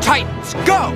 Titans, go!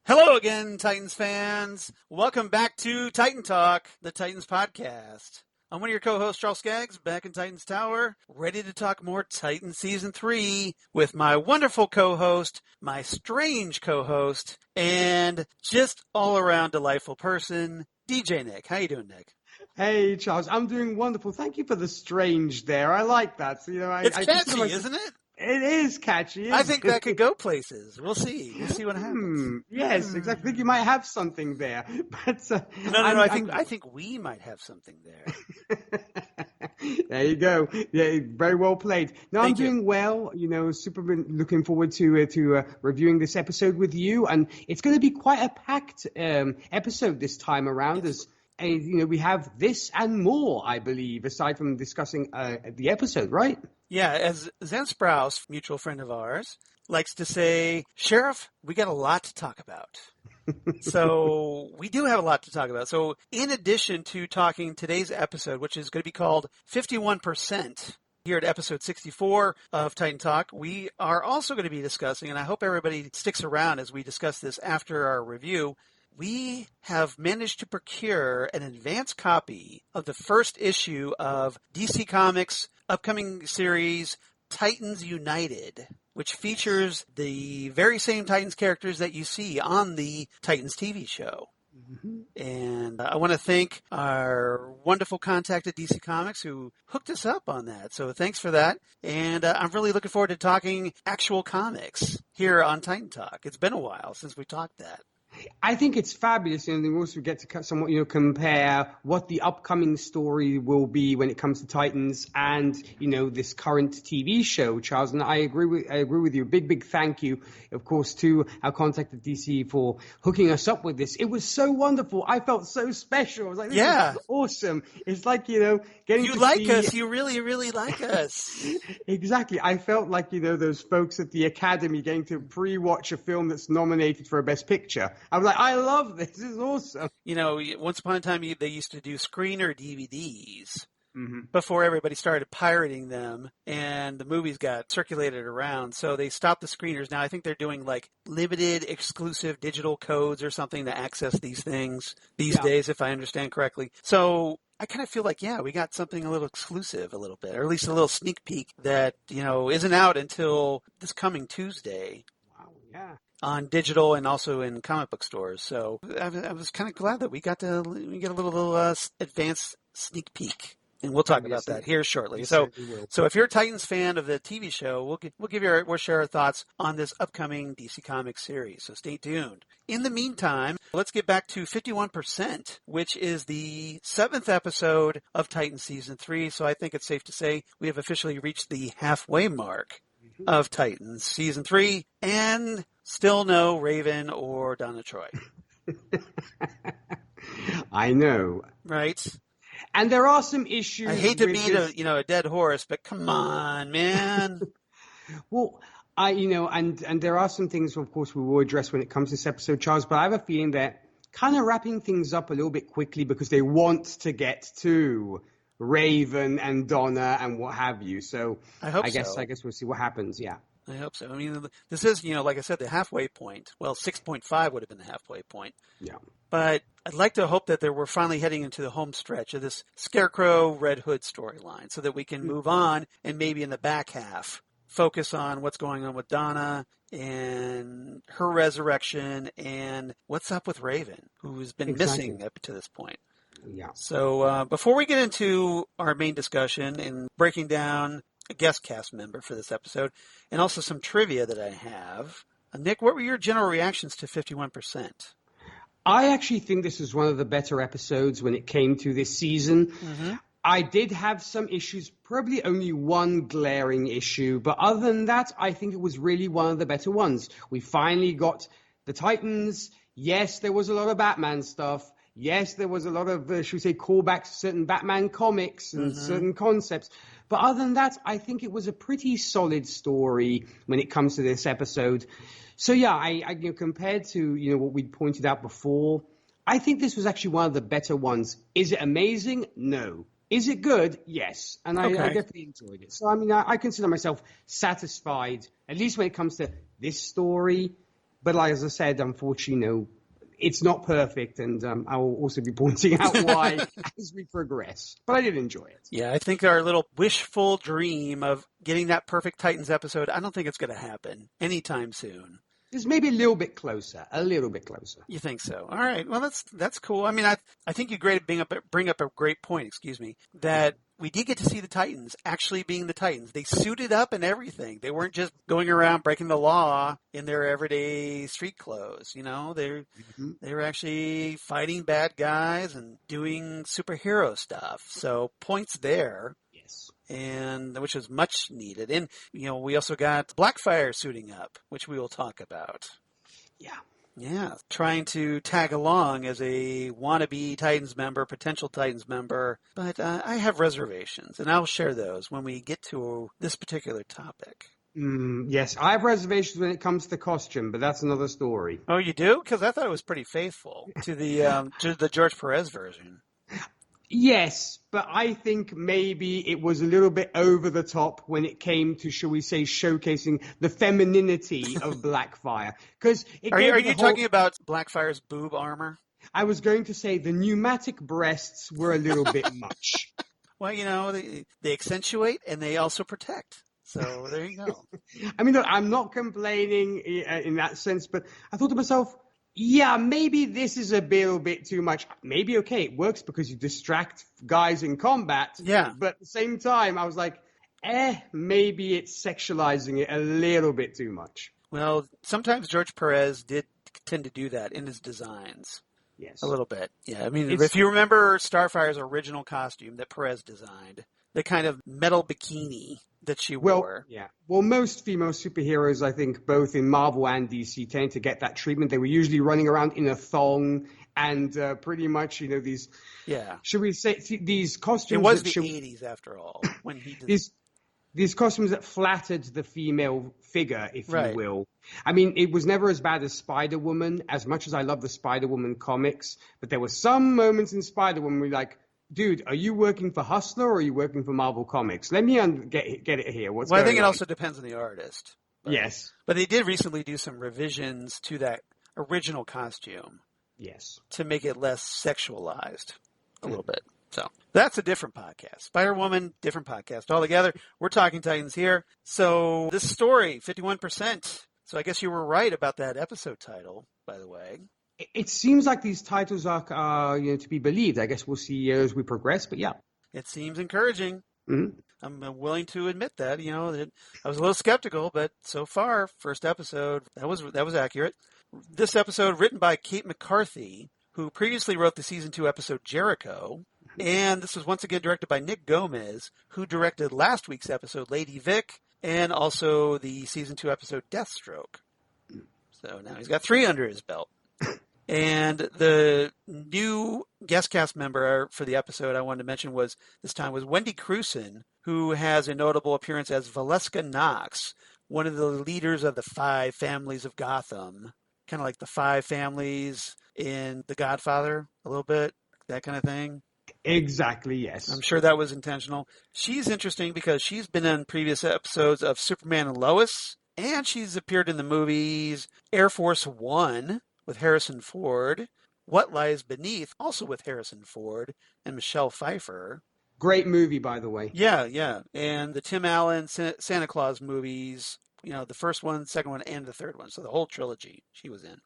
Hello again, Titans fans. Welcome back to Titan Talk, the Titans podcast. I'm one of your co-hosts, Charles Skaggs, back in Titans Tower, ready to talk more Titans Season 3 with my wonderful co-host, my strange co-host, and just all-around delightful person, DJ Nick. How you doing, Nick? Hey, Charles. I'm doing wonderful. Thank you for the strange there. I like that. So, it's catchy, isn't it? It is catchy. I think that could go places. We'll see. We'll see what happens. Yes, exactly. I think you might have something there. But no. I think we might have something there. There you go. Yeah, very well played. No, I'm doing well. Super looking forward to reviewing this episode with you, and it's going to be quite a packed episode this time around. Yes. We have this and more, I believe, aside from discussing the episode, right? Yeah, as Zen Sprouse, mutual friend of ours, likes to say, Sheriff, we got a lot to talk about. So we do have a lot to talk about. So in addition to talking today's episode, which is going to be called 51%, here at episode 64 of Titan Talk, we are also going to be discussing, and I hope everybody sticks around as we discuss this after our review, we have managed to procure an advance copy of the first issue of DC Comics' upcoming series, Titans United, which features the very same Titans characters that you see on the Titans TV show. Mm-hmm. And I want to thank our wonderful contact at DC Comics who hooked us up on that. So thanks for that. And I'm really looking forward to talking actual comics here on Titan Talk. It's been a while since we talked that. I think it's fabulous, and we also get to somewhat, compare what the upcoming story will be when it comes to Titans and, this current TV show, Charles. And I agree with you. Big thank you, of course, to our contact at DC for hooking us up with this. It was so wonderful. I felt so special. I was like, this is awesome. It's like, getting you to like see... us. You really, really like us. Exactly. I felt like, those folks at the Academy getting to pre-watch a film that's nominated for a Best Picture. I was like, I love this. This is awesome. Once upon a time, they used to do screener DVDs before everybody started pirating them, and the movies got circulated around. So they stopped the screeners. Now I think they're doing like limited exclusive digital codes or something to access these things these days, if I understand correctly. So I kind of feel like, we got something a little exclusive a little bit, or at least a little sneak peek that, isn't out until this coming Tuesday. Wow, yeah. On digital and also in comic book stores. So I was kind of glad that we get a little advanced sneak peek. And we'll talk about that here shortly. So if you're a Titans fan of the TV show, we'll share our thoughts on this upcoming DC Comics series. So stay tuned. In the meantime, let's get back to 51%, which is the 7th episode of Titans Season 3. So I think it's safe to say we have officially reached the halfway mark of Titans Season 3, and still no Raven or Donna Troy. I know. Right? And there are some issues. I hate to beat a dead horse, but come on, man. Well, and there are some things, of course, we will address when it comes to this episode, Charles, but I have a feeling that kind of wrapping things up a little bit quickly because they want to get to Raven and Donna and what have you. So I guess we'll see what happens. Yeah. I hope so. I mean, this is, like I said, the halfway point. Well, 6.5 would have been the halfway point. Yeah. But I'd like to hope that we're finally heading into the home stretch of this Scarecrow Red Hood storyline so that we can move on and maybe in the back half focus on what's going on with Donna and her resurrection and what's up with Raven, who has been missing up to this point. Yeah. So before we get into our main discussion and breaking down a guest cast member for this episode, and also some trivia that I have. Nick, what were your general reactions to 51%? I actually think this was one of the better episodes when it came to this season. Mm-hmm. I did have some issues, probably only one glaring issue, but other than that, I think it was really one of the better ones. We finally got the Titans. Yes, there was a lot of Batman stuff. Yes, there was a lot of, should we say, callbacks to certain Batman comics and certain concepts. But other than that, I think it was a pretty solid story when it comes to this episode. So yeah, I compared to what we'd pointed out before, I think this was actually one of the better ones. Is it amazing? No. Is it good? Yes. And I definitely enjoyed it. So I mean, I consider myself satisfied, at least when it comes to this story. But like as I said, unfortunately, it's not perfect, and I will also be pointing out why as we progress. But I did enjoy it. Yeah, I think our little wishful dream of getting that perfect Titans episode, I don't think it's going to happen anytime soon. Just maybe a little bit closer. You think so? All right. Well, that's cool. I mean, I think you bring up a great point. That we did get to see the Titans actually being the Titans. They suited up and everything. They weren't just going around breaking the law in their everyday street clothes. They were actually fighting bad guys and doing superhero stuff. So points there. Yes. And which was much needed. And, we also got Blackfire suiting up, which we will talk about. Yeah. Yeah. Trying to tag along as a wannabe Titans member, potential Titans member. But I have reservations, and I'll share those when we get to this particular topic. Yes, I have reservations when it comes to the costume, but that's another story. Oh, you do? Because I thought it was pretty faithful to the George Perez version. Yes, but I think maybe it was a little bit over the top when it came to, shall we say, showcasing the femininity of Blackfire. Are you talking about Blackfire's boob armor? I was going to say the pneumatic breasts were a little bit much. Well, they accentuate and they also protect. So there you go. I mean, look, I'm not complaining in that sense, but I thought to myself, yeah, maybe this is a little bit too much. Maybe, okay, it works because you distract guys in combat. Yeah. But at the same time, I was like, maybe it's sexualizing it a little bit too much. Well, sometimes George Perez did tend to do that in his designs. Yes. A little bit. Yeah, I mean, if you remember Starfire's original costume that Perez designed, the kind of metal bikini that she wore. Yeah. Well, most female superheroes, I think, both in Marvel and DC, tend to get that treatment. They were usually running around in a thong and pretty much, these. Yeah. Should we say these costumes? It was the 80s, after all, when he did these costumes that flattered the female figure, if right. you will. I mean, it was never as bad as Spider-Woman, as much as I love the Spider-Woman comics. But there were some moments in Spider-Woman where like, dude, are you working for Hustler or are you working for Marvel Comics? Let me get it here. What's going on? I think it also depends on the artist. Yes. But they did recently do some revisions to that original costume. Yes. To make it less sexualized a little bit. So that's a different podcast. Spider-Woman, different podcast altogether. We're talking Titans here. So this story, 51%. So I guess you were right about that episode title, by the way. It seems like these titles are to be believed. I guess we'll see as we progress, but yeah. It seems encouraging. Mm-hmm. I'm willing to admit that, that I was a little skeptical, but so far, first episode, that was accurate. This episode written by Kate McCarthy, who previously wrote the season 2 episode Jericho. And this was once again directed by Nick Gomez, who directed last week's episode Lady Vic, and also the season 2 episode Deathstroke. So now he's got 3 under his belt. And the new guest cast member for the episode I wanted to mention was Wendy Crewson, who has a notable appearance as Valeska Knox, one of the leaders of the 5 families of Gotham. Kind of like the 5 families in The Godfather, a little bit, that kind of thing. Exactly, yes. I'm sure that was intentional. She's interesting because she's been in previous episodes of Superman and Lois, and she's appeared in the movies Air Force One with Harrison Ford, What Lies Beneath, also with Harrison Ford and Michelle Pfeiffer. Great movie, by the way. Yeah. And the Tim Allen Santa Claus movies, the first one, second one, and the third one. So the whole trilogy she was in.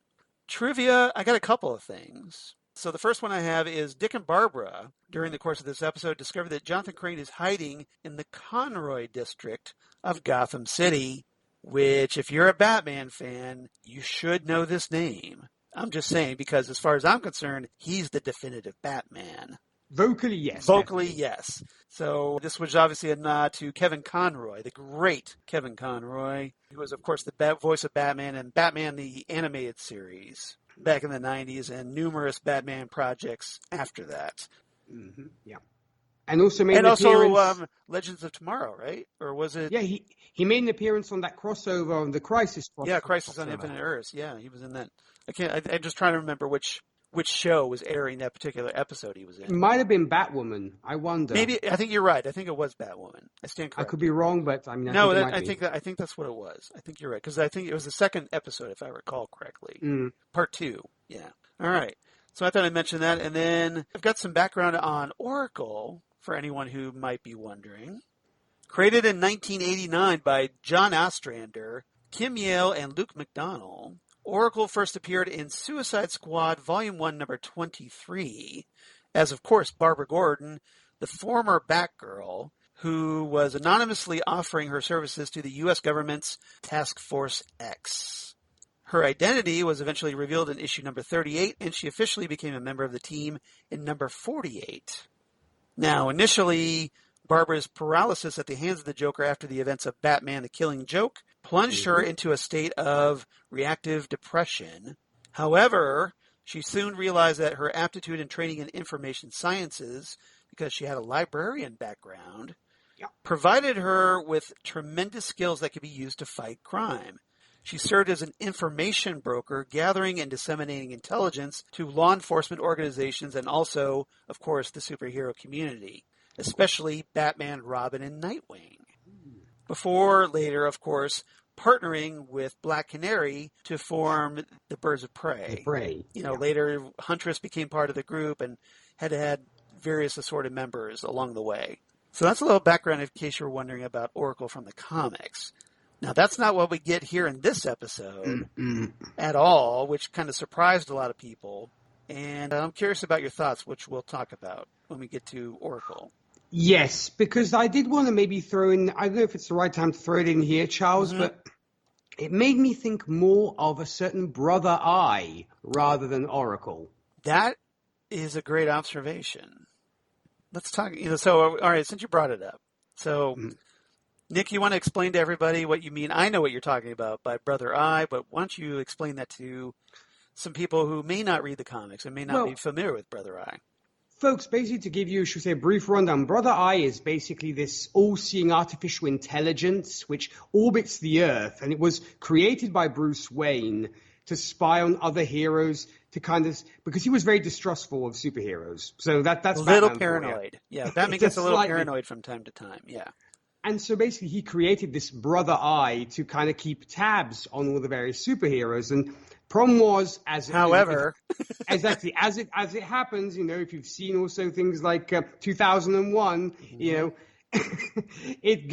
Trivia, I got a couple of things. So the first one I have is Dick and Barbara, during the course of this episode, discover that Jonathan Crane is hiding in the Conroy district of Gotham City, which, if you're a Batman fan, you should know this name. I'm just saying, because as far as I'm concerned, he's the definitive Batman. Vocally, yes. Vocally, definitely. yes. So this was obviously a nod to Kevin Conroy, the great Kevin Conroy, who was, of course, the voice of Batman in Batman the Animated Series back in the 90s and numerous Batman projects after that. Mm-hmm. Yeah. And also made an appearance... Legends of Tomorrow, right? Or was it? Yeah, he made an appearance on that crossover, on the Crisis crossover. Yeah, Crisis on Infinite Earths. Yeah, he was in that. I'm just trying to remember which show was airing that particular episode he was in. It might have been Batwoman. I wonder. Maybe. I think you're right. I think it was Batwoman. I stand corrected. I could be wrong, but I mean, I think that's what it was. I think you're right, because I think it was the second episode, if I recall correctly. Part 2. Yeah. All right. So I thought I'd mention that, and then I've got some background on Oracle for anyone who might be wondering. Created in 1989 by John Ostrander, Kim Yale, and Luke McDonnell, Oracle first appeared in Suicide Squad Volume 1, number 23, as, of course, Barbara Gordon, the former Batgirl, who was anonymously offering her services to the U.S. government's Task Force X. Her identity was eventually revealed in issue number 38, and she officially became a member of the team in number 48. Now, initially, Barbara's paralysis at the hands of the Joker after the events of Batman the Killing Joke plunged her into a state of reactive depression. However, she soon realized that her aptitude and training in information sciences, because she had a librarian background, provided her with tremendous skills that could be used to fight crime. She served as an information broker, gathering and disseminating intelligence to law enforcement organizations and also, of course, the superhero community, especially Batman, Robin, and Nightwing. Before later, of course, partnering with Black Canary to form the Birds of Prey. Later, Huntress became part of the group and had various assorted members along the way. So that's a little background in case you're wondering about Oracle from the comics. Now, that's not what we get here in this episode at all, which kind of surprised a lot of people. And I'm curious about your thoughts, which we'll talk about when we get to Oracle. Yes, because I did want to maybe throw in, I don't know if it's the right time to throw it in here, Charles, but it made me think more of a certain Brother Eye rather than Oracle. That is a great observation. Let's talk, all right, since you brought it up. So, Nick, you want to explain to everybody what you mean? I know what you're talking about by Brother Eye, but why don't you explain that to some people who may not read the comics and may not be familiar with Brother Eye? Folks, basically to give you, a brief rundown, Brother Eye is basically this all-seeing artificial intelligence which orbits the Earth, and it was created by Bruce Wayne to spy on other heroes, because he was very distrustful of superheroes. So that's a little paranoid. Yeah, Batman gets a little paranoid from time to time. Yeah. And so basically he created this Brother Eye to kind of keep tabs on all the various superheroes. And problem was, as it happens, if you've seen also things like 2001, it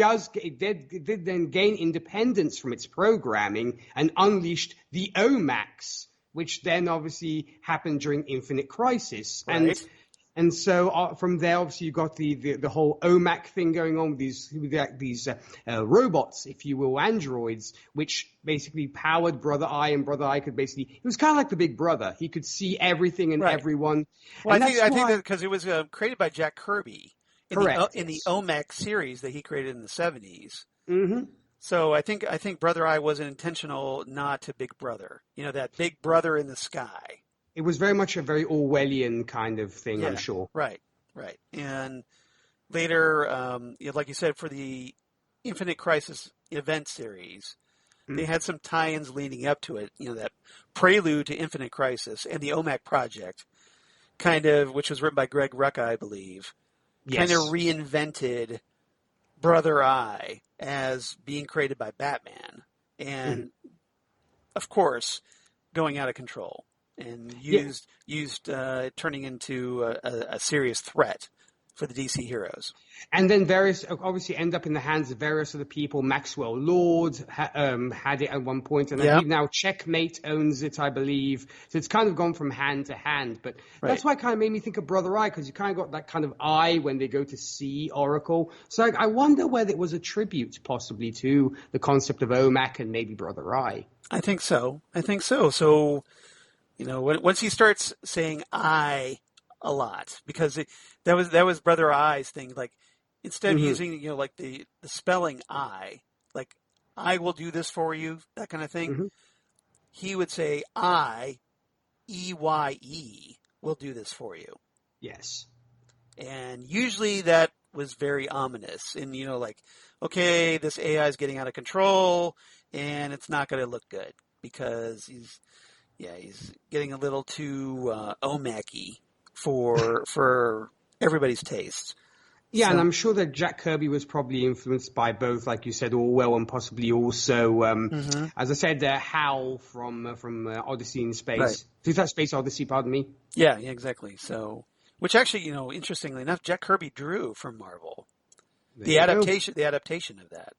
did then gain independence from its programming and unleashed the OMAX, which then obviously happened during Infinite Crisis. Right. And so from there, obviously, you got the whole OMAC thing going on with these robots, if you will, androids, which basically powered Brother Eye, and Brother Eye could it was kind of like the Big Brother. He could see everything and everyone. Well, I think that because it was created by Jack Kirby in the OMAC series that he created in the 70s. Mm-hmm. So I think Brother Eye was an intentional nod to Big Brother. That Big Brother in the sky. It was very much a very Orwellian kind of thing, I'm sure. Right. And later, like you said, for the Infinite Crisis event series, they had some tie-ins leading up to it, that prelude to Infinite Crisis and the OMAC project, which was written by Greg Rucka, I believe, kind of reinvented Brother Eye as being created by Batman. And, of course, going out of control. And used turning into a serious threat for the DC heroes. And then various, obviously, end up in the hands of various other people. Maxwell Lord had it at one point, and I believe now Checkmate owns it, I believe. So it's kind of gone from hand to hand. But that's why it kind of made me think of Brother Eye, because you kind of got that kind of eye when they go to see Oracle. So I wonder whether it was a tribute, possibly, to the concept of OMAC and maybe Brother Eye. I think so. So, once he starts saying I a lot, because that was Brother Eye's thing, like, instead of using, like the spelling I, like, I will do this for you, that kind of thing, he would say I, EYE, will do this for you. Yes. And usually that was very ominous. And, like, okay, this AI is getting out of control, and it's not going to look good because he's getting a little too OMAC-y for everybody's taste. Yeah, and I'm sure that Jack Kirby was probably influenced by both, like you said, Orwell, and possibly also, as I said, Hal from Odyssey in Space. Right. Space Odyssey, pardon me. Yeah, exactly. So, which actually, interestingly enough, Jack Kirby drew from Marvel. The adaptation of that.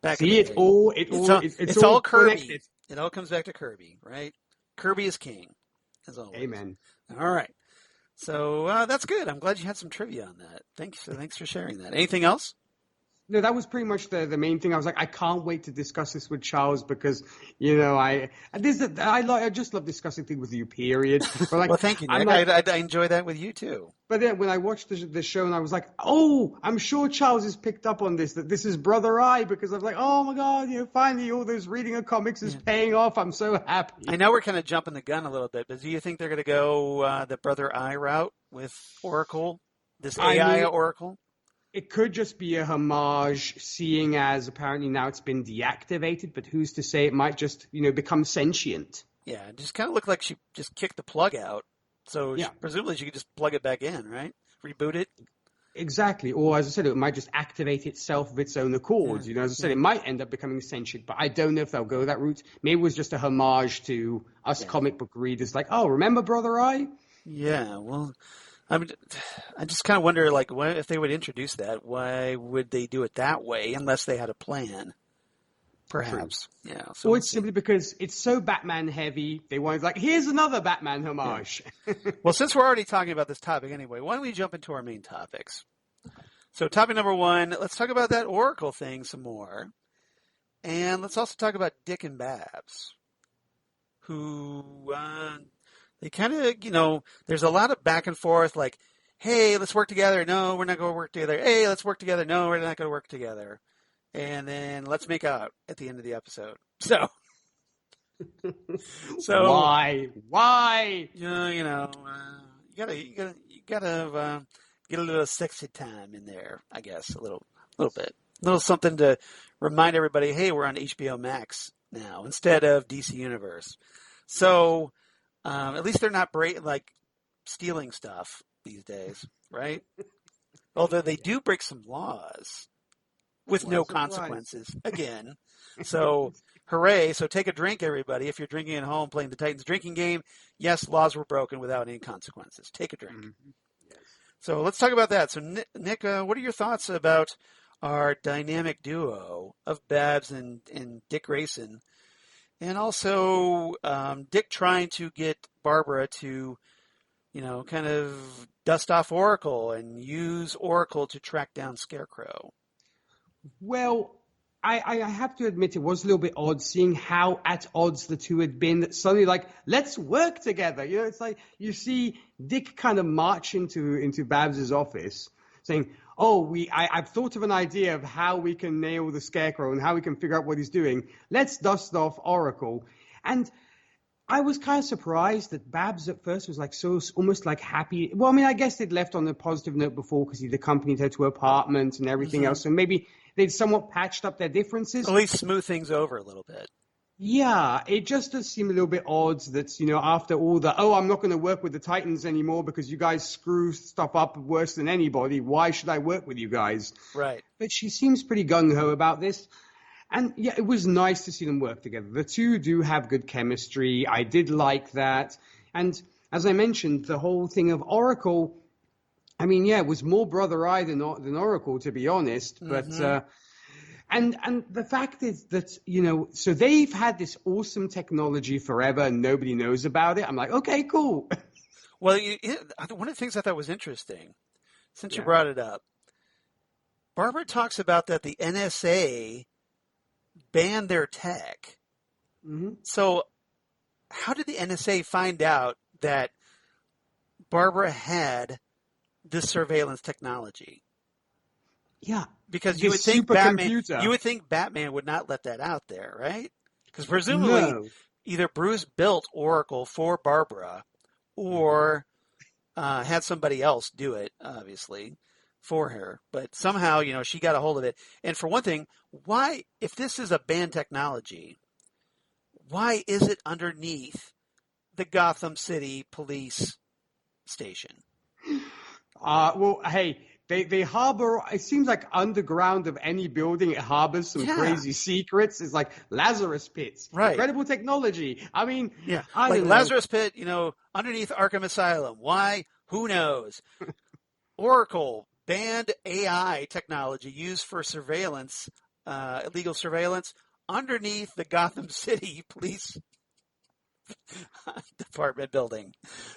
It's all Kirby. Connected. It all comes back to Kirby, right? Kirby is king, as always. Amen. All right. So that's good. I'm glad you had some trivia on that. Thanks for sharing that. Anything else? No, that was pretty much the main thing. I was like, I can't wait to discuss this with Charles because, I just love discussing things with you, period. But like, well, thank you, Nick. I enjoy that with you, too. But then when I watched the show, and I was like, oh, I'm sure Charles has picked up on this, that this is Brother Eye, because I'm like, oh, my God, finally all those reading of comics is paying off. I'm so happy. I know we're kind of jumping the gun a little bit, but do you think they're going to go the Brother Eye route with Oracle, this AI Oracle? It could just be a homage, seeing as apparently now it's been deactivated, but who's to say it might just, become sentient? Yeah, it just kind of looked like she just kicked the plug out. So presumably she could just plug it back in, right? Reboot it? Exactly. Or, as I said, it might just activate itself of its own accord. As I said, it might end up becoming sentient, but I don't know if they'll go that route. Maybe it was just a homage to us comic book readers, like, oh, remember Brother Eye? Yeah, well, I just kind of wonder, like, if they would introduce that, why would they do it that way unless they had a plan? Perhaps. True. Yeah. So or it's simply because it's so Batman heavy, they wanted, like, here's another Batman homage. Yeah. Well, since we're already talking about this topic anyway, why don't we jump into our main topics? So topic number 1, let's talk about that Oracle thing some more. And let's also talk about Dick and Babs, who... they kind of, there's a lot of back and forth, like, hey, let's work together. No, we're not going to work together. Hey, let's work together. No, we're not going to work together. And then let's make out at the end of the episode. So why? You gotta get a little sexy time in there, I guess, a little bit, a little something to remind everybody, hey, we're on HBO Max now instead of DC Universe. So. At least they're not stealing stuff these days, right? Although they do break some laws with no consequences again. So, hooray. So take a drink, everybody. If you're drinking at home playing the Titans drinking game, yes, laws were broken without any consequences. Take a drink. Mm-hmm. Yes. So let's talk about that. So, Nick, what are your thoughts about our dynamic duo of Babs and Dick Grayson? And also, Dick trying to get Barbara to, kind of dust off Oracle and use Oracle to track down Scarecrow. Well, I have to admit it was a little bit odd seeing how at odds the two had been. That suddenly, like, let's work together. It's like you see Dick kind of march into Babs's office saying, oh, I've thought of an idea of how we can nail the Scarecrow and how we can figure out what he's doing. Let's dust off Oracle. And I was kind of surprised that Babs at first was like so almost like happy. Well, I mean, I guess they'd left on a positive note before because he'd accompanied her to her apartment and everything else. So maybe they'd somewhat patched up their differences. At least smooth things over a little bit. Yeah, it just does seem a little bit odd that, after all the, I'm not going to work with the Titans anymore because you guys screw stuff up worse than anybody. Why should I work with you guys? Right. But she seems pretty gung-ho about this. And yeah, it was nice to see them work together. The two do have good chemistry. I did like that. And as I mentioned, the whole thing of Oracle, I mean, yeah, it was more Brother Eye than Oracle, to be honest. But and the fact is that, so they've had this awesome technology forever and nobody knows about it. I'm like, okay, cool. Well, one of the things I thought was interesting, since you Yeah. brought it up, Barbara talks about that the NSA banned their tech. Hmm. So how did the NSA find out that Barbara had this surveillance technology? Yeah. Because This supercomputer. you would think Batman would not let that out there, right? Because presumably No. either Bruce built Oracle for Barbara or had somebody else do it, obviously, for her. But somehow, she got a hold of it. And for one thing, why, if this is a banned technology, why is it underneath the Gotham City police station? Well, hey, they harbor, it seems like underground of any building, it harbors some crazy secrets. It's like Lazarus pits, Right. incredible technology. I mean, Yeah, I like don't know. Lazarus Pit, underneath Arkham Asylum. Why? Who knows? Oracle banned AI technology used for surveillance, illegal surveillance, underneath the Gotham City Police Department building.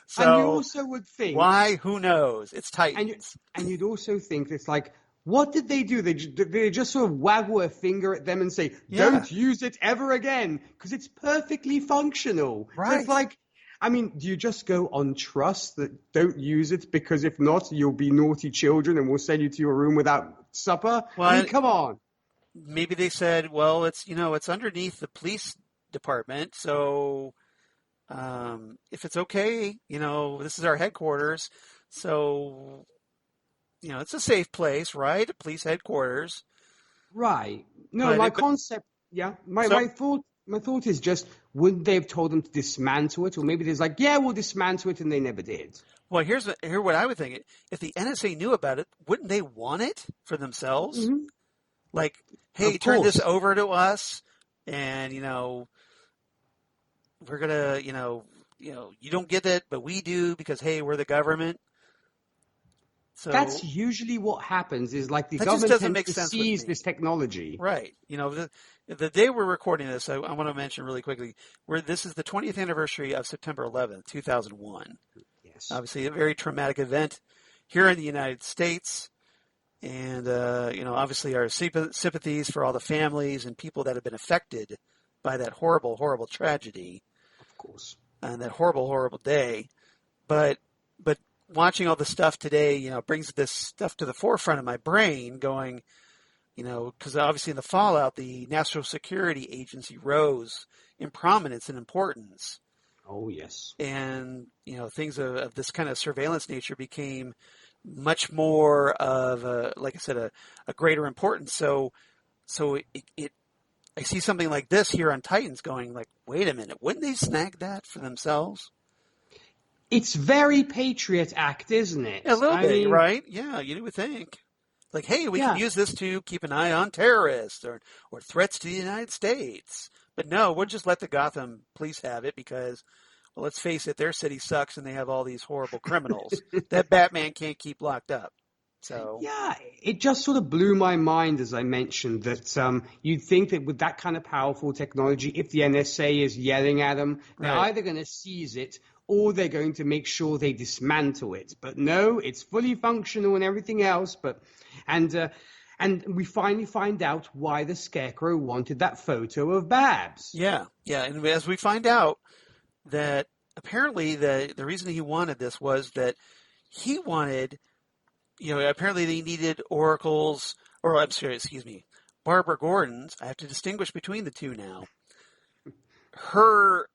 So And you also would think, why? Who knows? It's Titans. and you'd also think it's like, what did they do? They just sort of waggle a finger at them and say, don't use it ever again, because it's perfectly functional. Right. So it's like, I mean, do you just go on trust that don't use it, because if not, you'll be naughty children and we'll send you to your room without supper? Well, I mean, come on. Maybe they said, well, it's underneath the police department, so if it's okay, this is our headquarters, so it's a safe place, right? A police headquarters. Right. No, my thought is just, wouldn't they have told them to dismantle it? Or maybe there's like, yeah, we'll dismantle it, and they never did. Well, here's what I would think. If the NSA knew about it, wouldn't they want it for themselves? Mm-hmm. Like, hey, turn this over to us, and we're gonna, you don't get it, but we do, because hey, we're the government. So that's usually what happens. Is like the that just government doesn't make tends to sense seize with me. this technology. Right. The day we're recording this, I want to mention really quickly, this is the 20th anniversary of September 11th, 2001. Yes. Obviously, a very traumatic event here in the United States. And, obviously our sympathies for all the families and people that have been affected by that horrible, horrible tragedy. Of course. And that horrible, horrible day. But watching all the stuff today, brings this stuff to the forefront of my brain, going, because obviously in the fallout, the National Security Agency rose in prominence and importance. Oh, yes. And, things of this kind of surveillance nature became much more of like I said, a greater importance. So I see something like this here on Titans going like, wait a minute, wouldn't they snag that for themselves? It's very Patriot Act, isn't it? A little bit, right? Yeah, you would think. Like, hey, we can use this to keep an eye on terrorists or threats to the United States. But no, we'll just let the Gotham police have it because, well, let's face it, their city sucks and they have all these horrible criminals that Batman can't keep locked up. So yeah, it just sort of blew my mind, as I mentioned, that you'd think that with that kind of powerful technology, if the NSA is yelling at them, they're either going to seize it or they're going to make sure they dismantle it. But no, it's fully functional and everything else. And we finally find out why the Scarecrow wanted that photo of Babs. Yeah. And as we find out that apparently the reason he wanted this was that he wanted, apparently they needed Barbara Gordon's. I have to distinguish between the two now. Her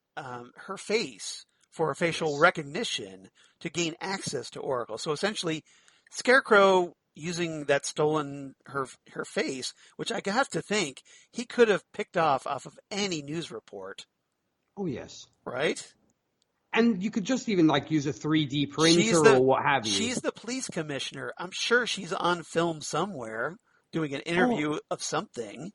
face for facial recognition to gain access to Oracle. So essentially, Scarecrow using that stolen her face, which I have to think he could have picked off of any news report. Oh, yes. Right? And you could just even use a 3D printer or what have you. She's the police commissioner. I'm sure she's on film somewhere doing an interview of something.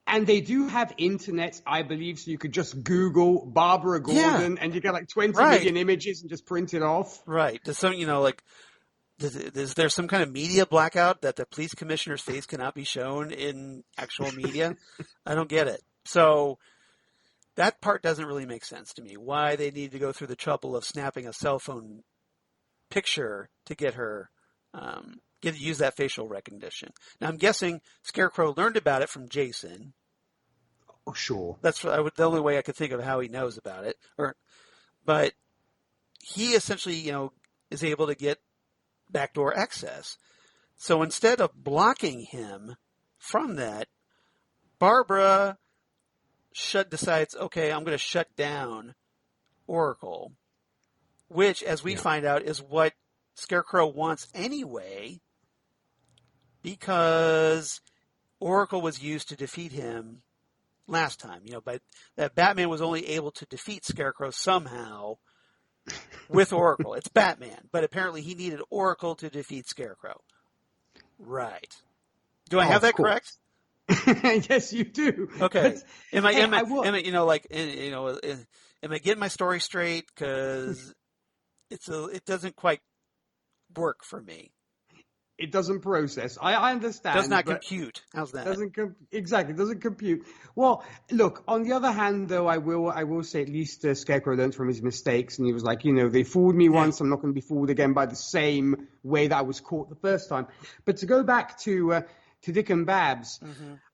And they do have internet, I believe, so you could just Google Barbara Gordon and you get 20 million images and just print it off. Right. Does some, Is there some kind of media blackout that the police commissioner's face cannot be shown in actual media? I don't get it. So that part doesn't really make sense to me. Why they need to go through the trouble of snapping a cell phone picture to get her use that facial recognition. Now I'm guessing Scarecrow learned about it from Jason. Oh, sure. That's the only way I could think of how he knows about it. But he essentially, is able to get backdoor access. So instead of blocking him from that, Barbara decides, okay, I'm going to shut down Oracle, which, as we find out, is what Scarecrow wants anyway, because Oracle was used to defeat him last time. But that Batman was only able to defeat Scarecrow somehow with Oracle. It's Batman, but apparently he needed Oracle to defeat Scarecrow. Right. Do I have that correct? Yes, you do. Okay. Am I getting my story straight? Because it doesn't quite work for me. It doesn't process. I understand. Does not compute. How's that? Exactly. Doesn't compute. Well, look. On the other hand, though, I will say at least Scarecrow learned from his mistakes, and he was like, they fooled me once. I'm not going to be fooled again by the same way that I was caught the first time. But to go back to Dick and Babs,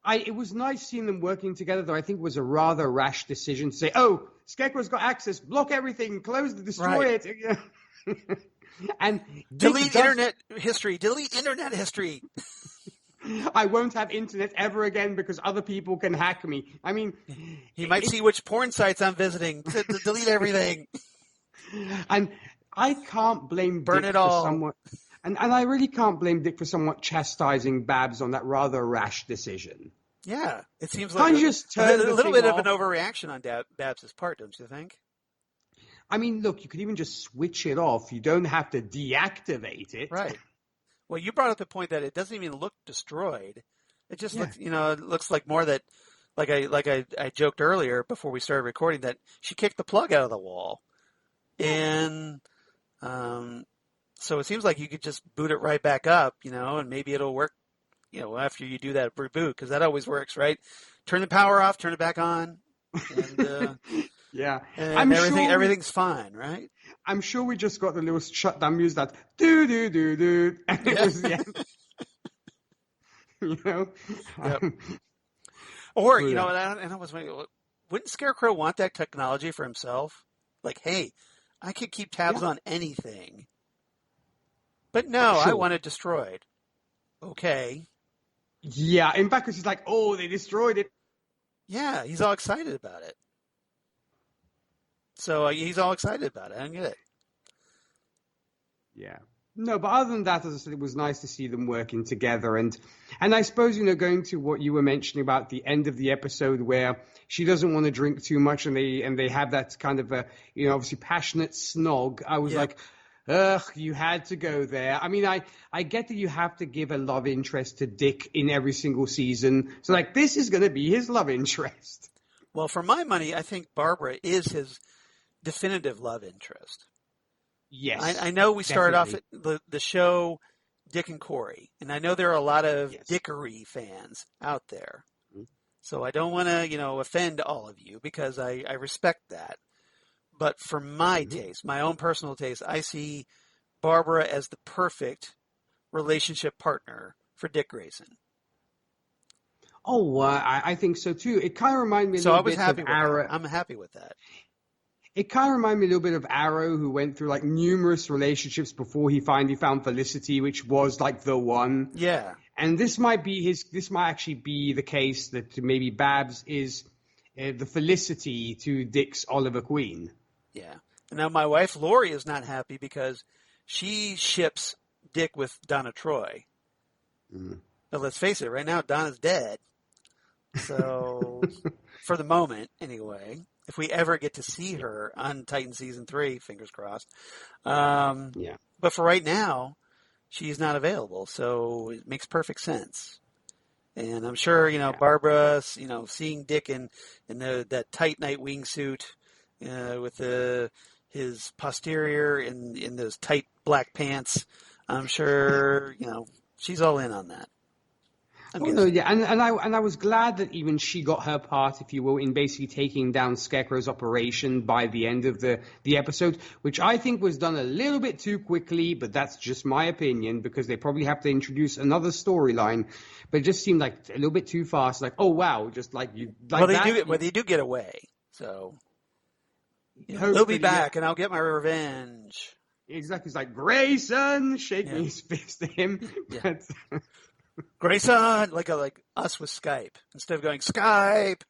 it was nice seeing them working together. Though I think it was a rather rash decision to say, "Oh, Scarecrow's got access. Block everything. Close the destroy it." And delete internet history. I won't have internet ever again because other people can hack me. I mean, he might see which porn sites I'm visiting. Delete everything. And I can't blame Burn Dick it all. for somewhat, and I really can't blame Dick for somewhat chastising Babs on that rather rash decision. Yeah, it seems like a little bit of an overreaction on Babs' part, don't you think? I mean, look, you could even just switch it off. You don't have to deactivate it. Right. Well, you brought up the point that it doesn't even look destroyed. It just looks, it looks like more that, like I joked earlier before we started recording, that she kicked the plug out of the wall. And so it seems like you could just boot it right back up, and maybe it'll work, after you do that reboot, because that always works, right? Turn the power off, turn it back on, and yeah, and everything's fine, right? I'm sure we just got the little shutdown music that do do do do, and it was the end. Yep. Or and I was wondering, wouldn't Scarecrow want that technology for himself? Like, hey, I could keep tabs on anything, but no, I want it destroyed. Okay. Yeah, in fact, he's like, oh, they destroyed it. Yeah, he's all excited about it. So he's all excited about it. I don't get it. Yeah. No, but other than that, as I said, it was nice to see them working together. And I suppose, going to what you were mentioning about the end of the episode where she doesn't want to drink too much and they have that kind of, obviously passionate snog. I was like, ugh, you had to go there. I mean, I get that you have to give a love interest to Dick in every single season. So, this is going to be his love interest. Well, for my money, I think Barbara is his definitive love interest. Yes. I know we started off at the show Dick and Corey, and I know there are a lot of Dickory fans out there. Mm-hmm. So I don't want to, offend all of you because I respect that. But for my taste, my own personal taste, I see Barbara as the perfect relationship partner for Dick Grayson. Oh, I think so too. It kind of reminded me a little bit of Arrow. I'm happy with that. It kind of reminded me a little bit of Arrow, who went through numerous relationships before he finally found Felicity, which was the one. Yeah. And this might actually be the case that maybe Babs is the Felicity to Dick's Oliver Queen. Yeah. And now my wife Lori is not happy because she ships Dick with Donna Troy. Mm. But let's face it, right now Donna's dead. So for the moment, anyway. If we ever get to see her on Titan Season 3, fingers crossed. But for right now, she's not available, so it makes perfect sense. And I'm sure, Barbara, seeing Dick in that tight Nightwing suit with his posterior in those tight black pants, I'm sure, she's all in on that. Oh, no, yeah, and I was glad that even she got her part, if you will, in basically taking down Scarecrow's operation by the end of the episode, which I think was done a little bit too quickly, but that's just my opinion, because they probably have to introduce another storyline, but it just seemed like a little bit too fast, like, oh wow, just like you like well, that. they do get away, so Hope they'll be that, back, and I'll get my revenge. Exactly, it's like Grayson shaking his fist at him. Yeah. Grayson, like us with Skype. Instead of going Skype,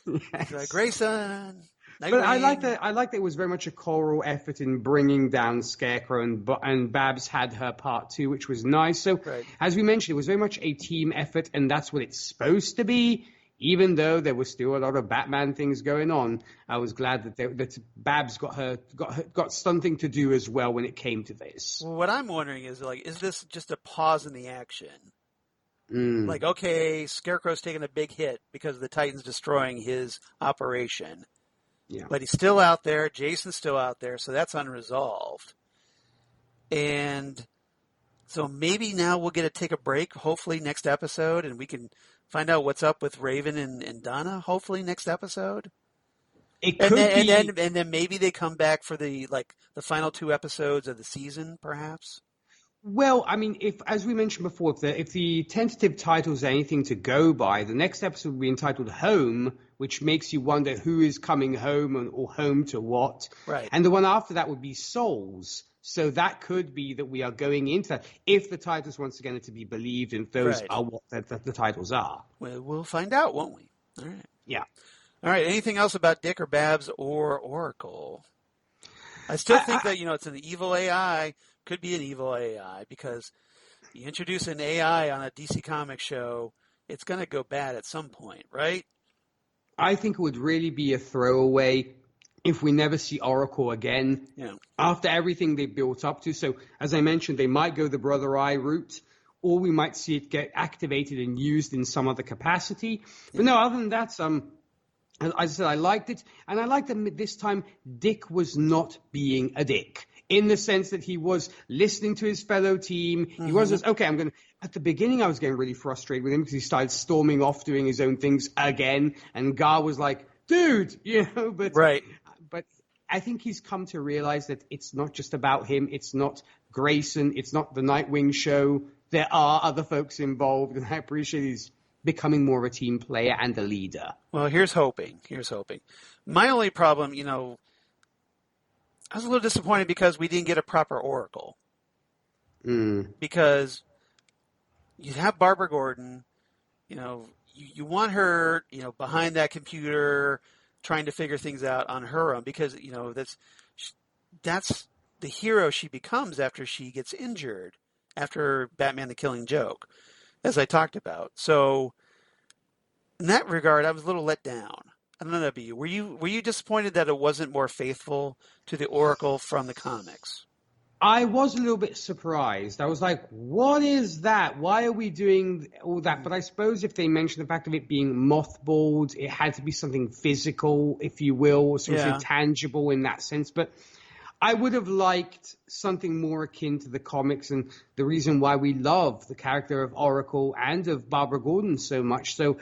Yes. like Grayson. Nightwing. But I like that it was very much a choral effort in bringing down Scarecrow, and Babs had her part too, which was nice. So, As we mentioned, it was very much a team effort, and that's what it's supposed to be. Even though there was still a lot of Batman things going on, I was glad that Babs got something to do as well when it came to this. Well, what I'm wondering is this just a pause in the action? Like, okay, Scarecrow's taking a big hit because the Titan's destroying his operation. Yeah. But he's still out there. Jason's still out there, so that's unresolved. And so maybe now we'll get to take a break, hopefully next episode, and we can find out what's up with Raven and Donna, hopefully next episode. It could be. And then maybe they come back for the final 2 episodes of the season, perhaps. Well, I mean, as we mentioned before, if the tentative title is anything to go by, the next episode will be entitled Home, which makes you wonder who is coming home or home to what. Right. And the one after that would be Souls. So that could be that we are going into that, if the titles, once again, are to be believed, and those are what the titles are. Well, we'll find out, won't we? All right. Yeah. All right. Anything else about Dick or Babs or Oracle? I still think that, it's an evil AI. Could be an evil AI, because you introduce an AI on a DC Comics show, it's going to go bad at some point, right? I think it would really be a throwaway if we never see Oracle again after everything they built up to. So, as I mentioned, they might go the Brother Eye route, or we might see it get activated and used in some other capacity. Yeah. But no, other than that, as I said, I liked it. And I liked that this time Dick was not being a dick, in the sense that he was listening to his fellow team. Mm-hmm. He wasn't, okay, at the beginning I was getting really frustrated with him because he started storming off doing his own things again. And Gar was like, dude, but I think he's come to realize that it's not just about him. It's not Grayson. It's not the Nightwing show. There are other folks involved, and I appreciate he's becoming more of a team player and a leader. Well, here's hoping. My only problem, I was a little disappointed because we didn't get a proper Oracle. Because you have Barbara Gordon, you want her, behind that computer trying to figure things out on her own, because, that's the hero she becomes after she gets injured, after Batman the Killing Joke, as I talked about. So in that regard, I was a little let down. I don't know about you. Were you disappointed that it wasn't more faithful to the Oracle from the comics? I was a little bit surprised. I was like, what is that? Why are we doing all that? But I suppose if they mentioned the fact of it being mothballed, it had to be something physical, if you will, or something tangible in that sense. But I would have liked something more akin to the comics, and the reason why we love the character of Oracle and of Barbara Gordon so much. So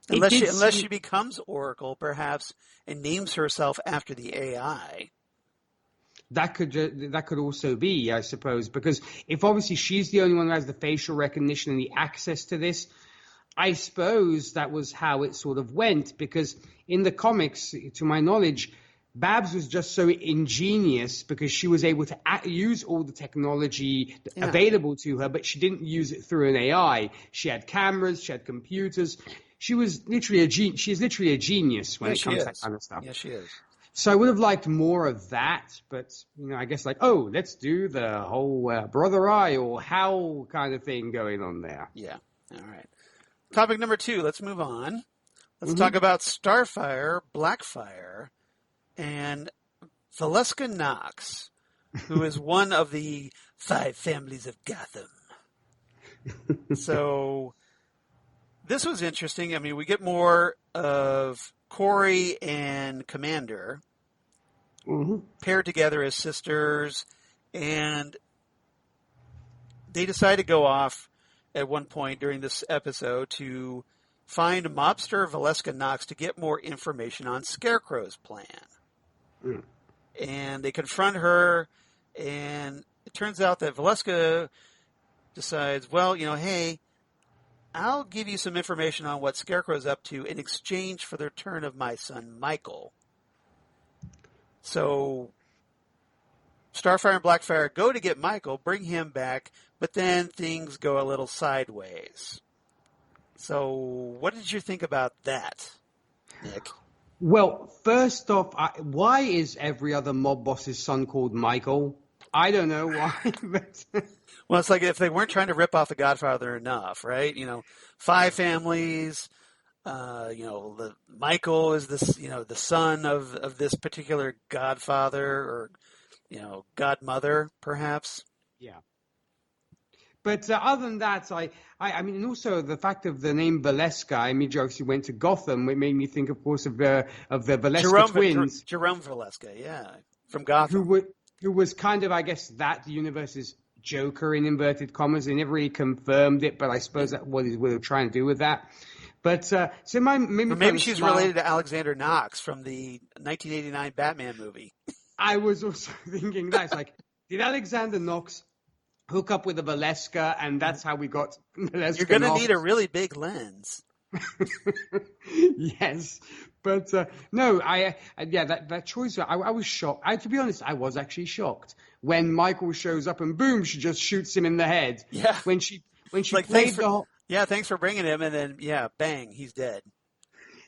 unless she becomes Oracle, perhaps, and names herself after the AI. That could also be, I suppose, because if obviously she's the only one who has the facial recognition and the access to this, I suppose that was how it sort of went. Because in the comics, to my knowledge, Babs was just so ingenious because she was able to use all the technology available to her, but she didn't use it through an AI. She had cameras, she had computers. She was literally a genius. She's literally a genius when it comes to that kind of stuff. Yes, she is. So I would have liked more of that, but, I guess let's do the whole Brother Eye or Howl kind of thing going on there. Yeah. All right. Topic number 2. Let's move on. Let's talk about Starfire, Blackfire, and Valeska Knox, who is one of the 5 families of Gotham. So this was interesting. I mean, we get more of Corey and Commander paired together as sisters, and they decide to go off at one point during this episode to find mobster Valeska Knox to get more information on Scarecrow's plan. Mm. And they confront her, and it turns out that Valeska decides, well, hey, I'll give you some information on what Scarecrow's up to in exchange for the return of my son, Michael. So Starfire and Blackfire go to get Michael, bring him back, but then things go a little sideways. So what did you think about that, Nick? Well, first off, why is every other mob boss's son called Michael? I don't know why. But Well, it's like if they weren't trying to rip off The Godfather enough, right? 5 families. Michael is this, the son of this particular Godfather or, Godmother, perhaps. yeah. But other than that, I mean, and also the fact of the name Valeska, I mean, obviously went to Gotham. It made me think, of course, of the Valeska twins. Jerome Valeska, yeah, from Gotham. Who was kind of, I guess, that universe's Joker in inverted commas. They never really confirmed it, but I suppose that's what they were trying to do with that. But so maybe she's related to Alexander Knox from the 1989 Batman movie. I was also thinking that. It's like, did Alexander Knox hook up with a Valeska, and that's how we got Valeska? You're going to need a really big lens. Yes, but no, that choice. I was shocked. To be honest, I was actually shocked when Michael shows up and boom, she just shoots him in the head. Yeah, when she like, played the whole. Yeah, thanks for bringing him, and then bang, he's dead.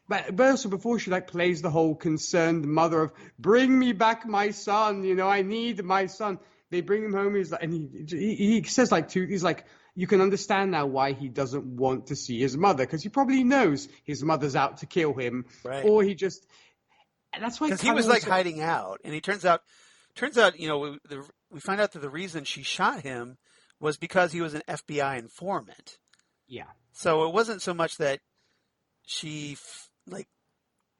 But also before she plays the whole concerned mother of bring me back my son, I need my son. They bring him home. He's like, and he says he's like, you can understand now why he doesn't want to see his mother, because he probably knows his mother's out to kill him, right? Or he just. And that's why because he was hiding out, and he turns out, we find out that the reason she shot him was because he was an FBI informant. Yeah. So it wasn't so much that she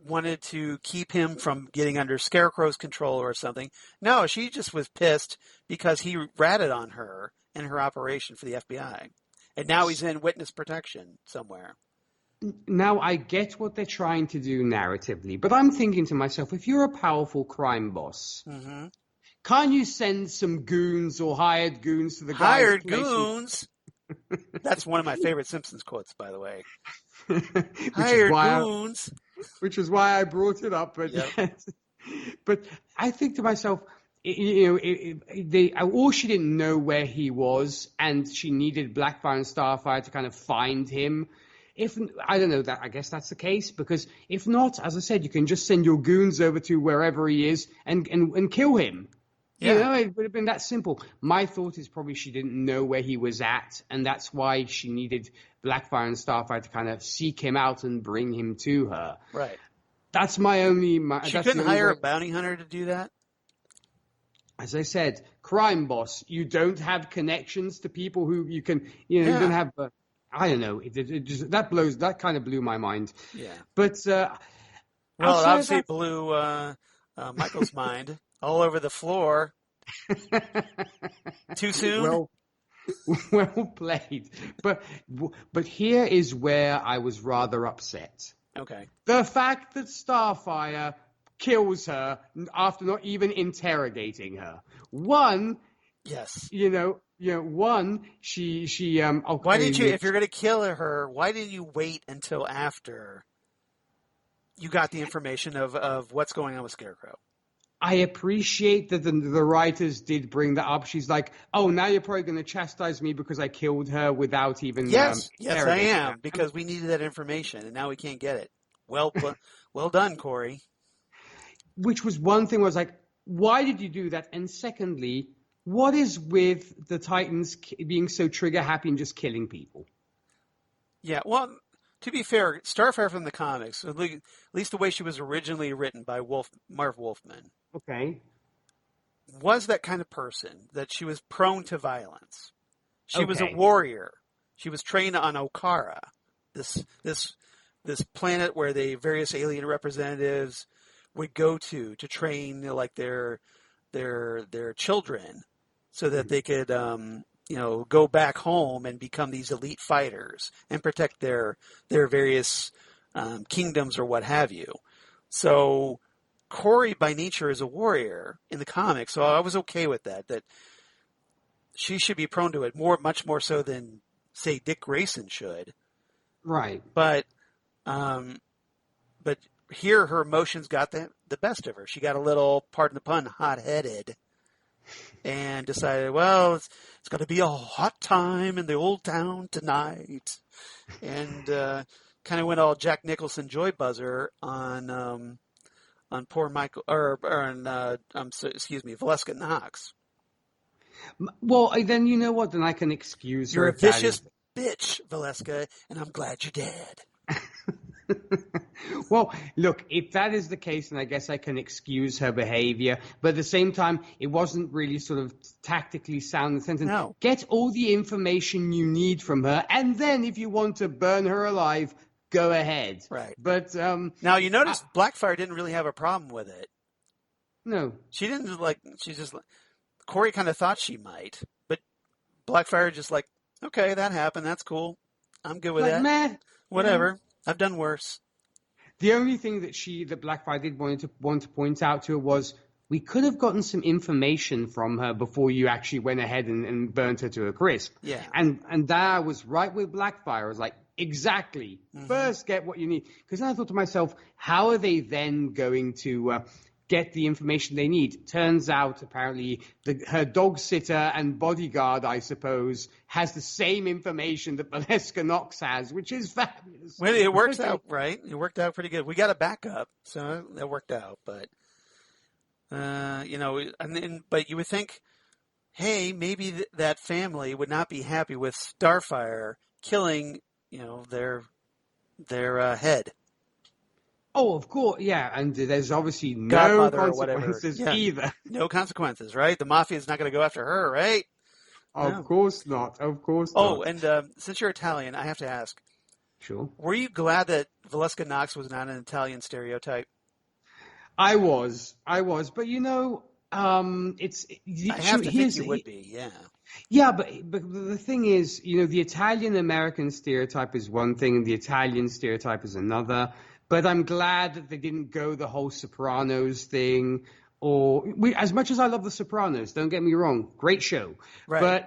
wanted to keep him from getting under Scarecrow's control or something. No, she just was pissed because he ratted on her in her operation for the FBI. And now he's in witness protection somewhere. Now, I get what they're trying to do narratively, but I'm thinking to myself, if you're a powerful crime boss, can't you send some goons or hired goons to the guy's Hired place? goons? That's one of my favorite Simpsons quotes, by the way. Hired goons. Which is why I brought it up. But, yep. But I think to myself, or she didn't know where he was, and she needed Blackfire and Starfire to kind of find him. I don't know that. I guess that's the case, because if not, as I said, you can just send your goons over to wherever he is and kill him. Yeah. It would have been that simple. My thought is probably she didn't know where he was at, and that's why she needed Blackfire and Starfire to kind of seek him out and bring him to her. Right. That's my only. She couldn't hire a bounty hunter to do that? As I said, crime boss. You don't have connections to people who you can. You don't have. I don't know. It just that kind of blew my mind. Yeah. But well, it obviously blew Michael's mind. All over the floor. Too soon? Well played. But here is where I was rather upset. Okay. The fact that Starfire kills her after not even interrogating her. One. Yes. One, she okay, why didn't you, if you're going to kill her, why didn't you wait until after you got the information of what's going on with Scarecrow? I appreciate that the writers did bring that up. She's like, oh, now you're probably going to chastise me because I killed her without even... Yes, I am, because we needed that information, and now we can't get it. Well done, Corey. Which was one thing, was like, why did you do that? And secondly, what is with the Titans being so trigger-happy and just killing people? Yeah, well... To be fair, Starfire from the comics, at least the way she was originally written by Marv Wolfman, was that kind of person, that she was prone to violence. She was a warrior. She was trained on Okara, this planet where the various alien representatives would go to train their children, so that they could go back home and become these elite fighters and protect their various kingdoms or what have you. So Corey by nature is a warrior in the comics, so I was okay with that she should be prone to it much more so than, say, Dick Grayson should. Right. But here her emotions got the best of her. She got a little, pardon the pun, hot-headed and decided, well, it's going to be a hot time in the old town tonight. And kind of went all Jack Nicholson joy buzzer on poor Michael, Valeska Knox. Well, then you know what? Then I can excuse her. You're a vicious bitch, Valeska, and I'm glad you're dead. Well, look, if that is the case, then I guess I can excuse her behavior. But at the same time, it wasn't really sort of tactically sound in the sense. No. Get all the information you need from her, and then if you want to burn her alive, go ahead. Right. But now you notice Blackfire didn't really have a problem with it. No. She didn't she's just Corey kind of thought she might, but Blackfire just like, okay, that happened. That's cool. I'm good with that. Meh. Whatever. Yeah. I've done worse. The only thing that Blackfire did want to point out to her was, we could have gotten some information from her before you actually went ahead and burnt her to a crisp. Yeah. And that I was right with Blackfire. I was like, exactly. Mm-hmm. First, get what you need. Because then I thought to myself, how are they then going to get the information they need? Turns out, apparently, her dog sitter and bodyguard, I suppose, has the same information that Valeska Knox has, which is fabulous. Well, it works out, right? It worked out pretty good. We got a backup, so that worked out. But, but you would think, hey, maybe that family would not be happy with Starfire killing, their head. Oh, of course, yeah, and there's obviously no Godmother consequences either. No consequences, right? The mafia is not going to go after her, right? Of course not. Of course not. Oh, and since you're Italian, I have to ask. Sure. Were you glad that Valeska Knox was not an Italian stereotype? I was, but it's. I have to think you would be, yeah. Yeah, but the thing is, the Italian American stereotype is one thing, and the Italian stereotype is another. But I'm glad that they didn't go the whole Sopranos thing. As much as I love the Sopranos, don't get me wrong, great show. Right.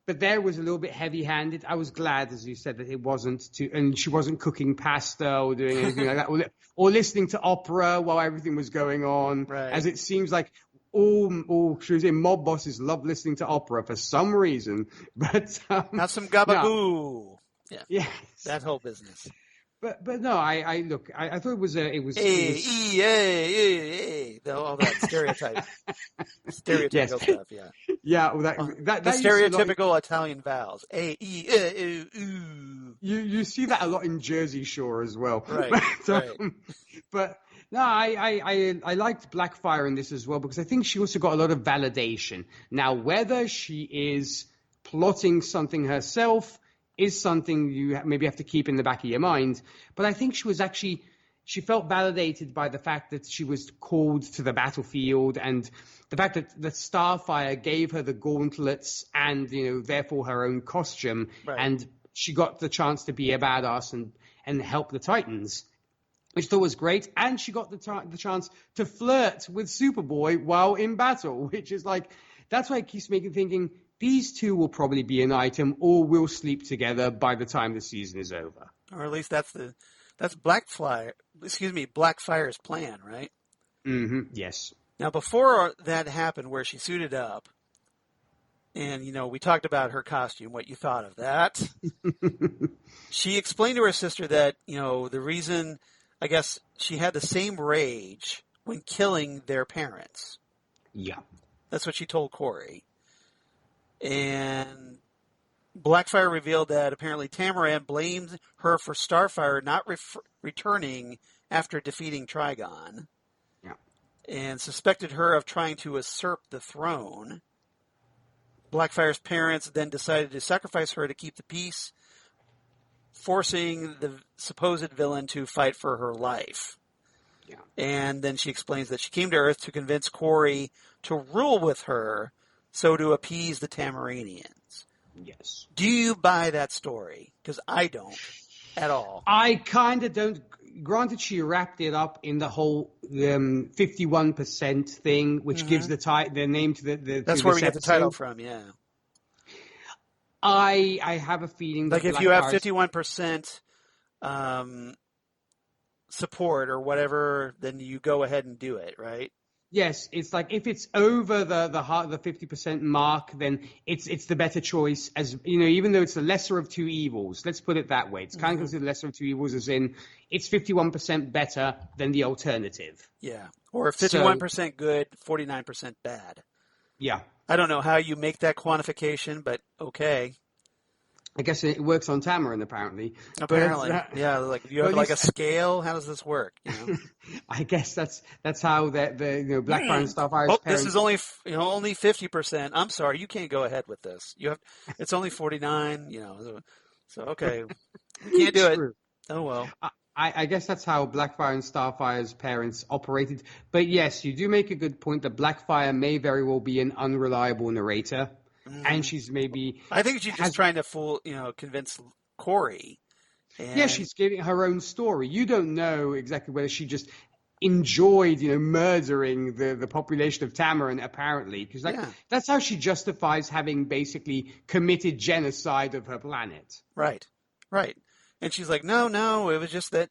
But there was a little bit heavy-handed. I was glad, as you said, that it wasn't and she wasn't cooking pasta or doing anything like that, or listening to opera while everything was going on. Right. As it seems like all mob bosses love listening to opera for some reason. But now some gabagoo. No. Yeah. Yes. That whole business. But no, I thought it was all that stereotypical stuff, yeah. Yeah, well, that stereotypical Italian vowels. A, E, U, U. You see that a lot in Jersey Shore as well. Right. But no, I liked Blackfire in this as well, because I think she also got a lot of validation. Now, whether she is plotting something herself is something you maybe have to keep in the back of your mind. But I think she felt validated by the fact that she was called to the battlefield, and the fact that Starfire gave her the gauntlets and, therefore her own costume. Right. And she got the chance to be a badass and help the Titans, which I thought was great. And she got the chance to flirt with Superboy while in battle, which is that's why it keeps making thinking, these two will probably be an item, or will sleep together by the time the season is over. Or at least that's Blackfire's plan, right? Mm-hmm. Yes. Now, before that happened, where she suited up, and we talked about her costume, what you thought of that. She explained to her sister that the reason, I guess, she had the same rage when killing their parents. Yeah. That's what she told Corey. And Blackfire revealed that apparently Tamaran blamed her for Starfire not returning after defeating Trigon. Yeah. And suspected her of trying to usurp the throne. Blackfire's parents then decided to sacrifice her to keep the peace, forcing the supposed villain to fight for her life. Yeah. And then she explains that she came to Earth to convince Corey to rule with her, so to appease the Tamaranians. Yes. Do you buy that story? Because I don't at all. I kind of don't. Granted, she wrapped it up in the whole 51% thing, which gives the name to That's to where this we get the title episode. from, yeah. I have a feeling that Like if you have Blackfire's 51% support or whatever, then you go ahead and do it, right? yes, it's like if it's over the 50% mark, then it's the better choice. As you know, even though it's the lesser of two evils, let's put it that way. It's kind of considered the lesser of two evils, as in it's 51% better than the alternative. Yeah. Or So 51% good, 49% bad. yeah, I don't know how you make that quantification, but okay. I guess it works on Tamarin apparently. Apparently. But Yeah, like you well, have at like a least scale? How does this work, I guess that's how the Blackfire and Starfire's Oh, this is parents. only 50%. I'm sorry, you can't go ahead with this. It's only 49, So okay. We can't do it. True. Oh well. I guess that's how Blackfire and Starfire's parents operated. But yes, you do make a good point that Blackfire may very well be an unreliable narrator, and she's maybe I think she's just trying to convince Corey. yeah, she's giving her own story. You don't know exactly whether she just enjoyed, murdering the population of Tamarin, apparently, because that's how she justifies having basically committed genocide of her planet. Right. And she's like, no, it was just that,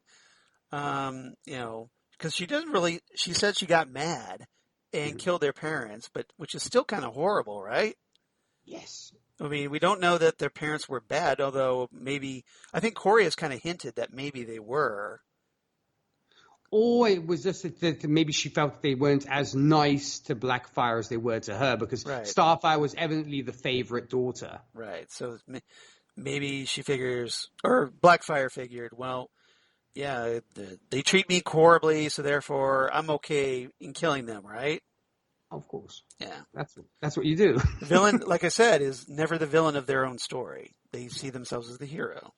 because she said she got mad and killed their parents, which is still kind of horrible, right? Yes. I mean, we don't know that their parents were bad, although I think Corey has kind of hinted that maybe they were. Or it was just that maybe she felt they weren't as nice to Blackfire as they were to her, because Starfire was evidently the favorite daughter. Right. So maybe she figures, or Blackfire figured, well, yeah, they treat me horribly, so therefore I'm okay in killing them, right? Of course. Yeah. That's what you do. The villain, like I said, is never the villain of their own story. They see themselves as the hero.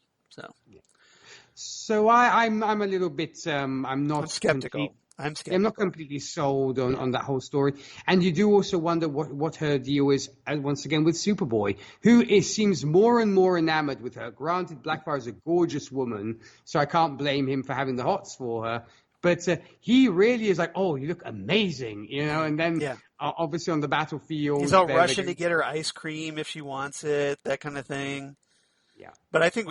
So I'm a little bit I'm skeptical. I'm not completely sold on that whole story. And you do also wonder what her deal is, once again, with Superboy, who seems more and more enamored with her. Granted, Blackfire is a gorgeous woman, so I can't blame him for having the hots for her. But he really is like, oh, you look amazing, and then obviously on the battlefield. He's all rushing to get her ice cream if she wants it, that kind of thing. Yeah. But I think,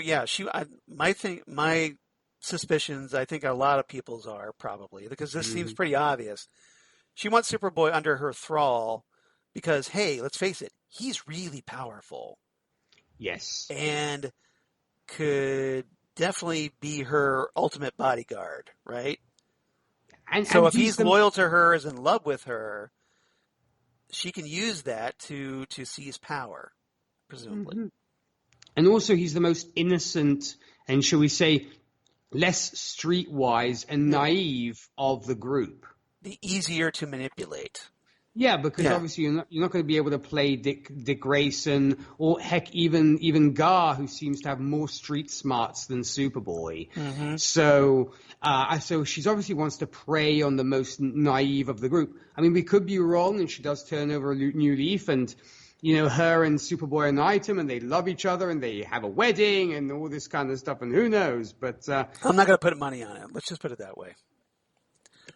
my suspicions, I think a lot of people's are probably, because this seems pretty obvious. She wants Superboy under her thrall because, hey, let's face it, he's really powerful. Yes. And could definitely be her ultimate bodyguard, right? And if he's loyal to her, is in love with her, she can use that to seize power, presumably. Mm-hmm. And also, he's the most innocent and, shall we say, less streetwise and naive of the group. The easier to manipulate. Yeah, because obviously you're not going to be able to play Dick Grayson, or heck, even Gar, who seems to have more street smarts than Superboy. Mm-hmm. So she obviously wants to prey on the most naive of the group. I mean, we could be wrong, and she does turn over a new leaf, and her and Superboy are an item, and they love each other, and they have a wedding, and all this kind of stuff, and who knows? But I'm not going to put money on it. Let's just put it that way.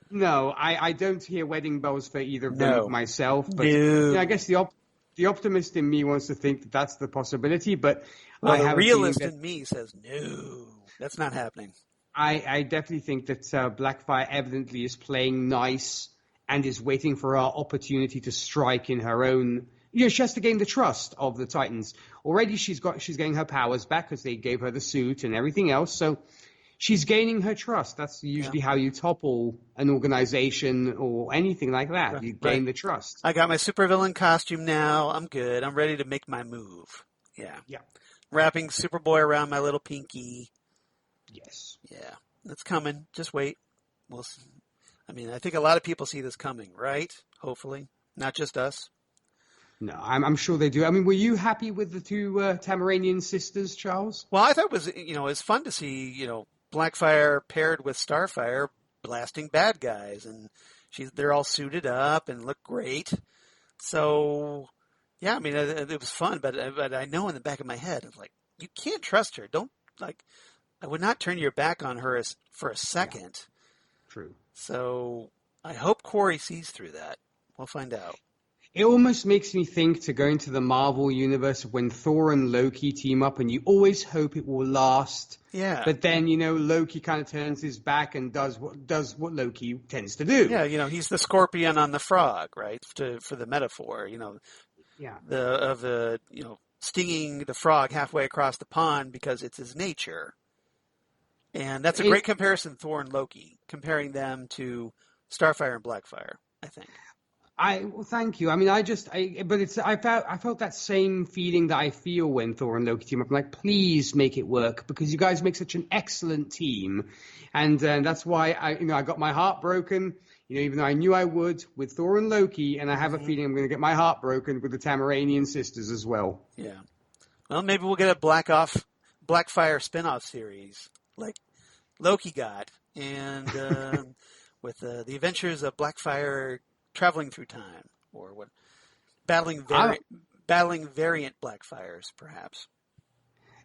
No, I don't hear wedding bells for either of them myself. But I guess the optimist in me wants to think that that's the possibility. But the realist in me says no, that's not happening. I definitely think that Blackfire evidently is playing nice and is waiting for our opportunity to strike in her own. She has to gain the trust of the Titans. Already she's getting her powers back because they gave her the suit and everything else. So she's gaining her trust. That's usually how you topple an organization or anything like that. Right, you gain the trust. I got my supervillain costume now. I'm good. I'm ready to make my move. Yeah. Wrapping Superboy around my little pinky. Yes. Yeah. It's coming. Just wait. I think a lot of people see this coming, right? Hopefully. Not just us. No, I'm sure they do. I mean, were you happy with the two Tamaranian sisters, Charles? Well, I thought it was fun to see, Blackfire paired with Starfire blasting bad guys, and they're all suited up and look great. So, Yeah, I mean, it was fun, but I know in the back of my head, it's like, you can't trust her. Don't, like, I would not turn your back on her for a second. True. So I hope Corey sees through that. We'll find out. It almost makes me think to go into the Marvel universe when Thor and Loki team up, and you always hope it will last. Yeah. But then, Loki kind of turns his back and does what Loki tends to do. Yeah, he's the scorpion on the frog, right? For the metaphor, Yeah. the stinging the frog halfway across the pond because it's his nature. And that's a great comparison, Thor and Loki, comparing them to Starfire and Blackfire, I think. Well, thank you. I mean, I felt that same feeling that I feel when Thor and Loki team up. I'm like, please make it work because you guys make such an excellent team, and that's why I got my heart broken. Even though I knew I would with Thor and Loki, and I have a feeling I'm going to get my heart broken with the Tamaranian sisters as well. Yeah. Well, maybe we'll get a Blackfire spin-off series like Loki got, and with the adventures of Blackfire traveling through time, or what? Battling variant Blackfires, perhaps.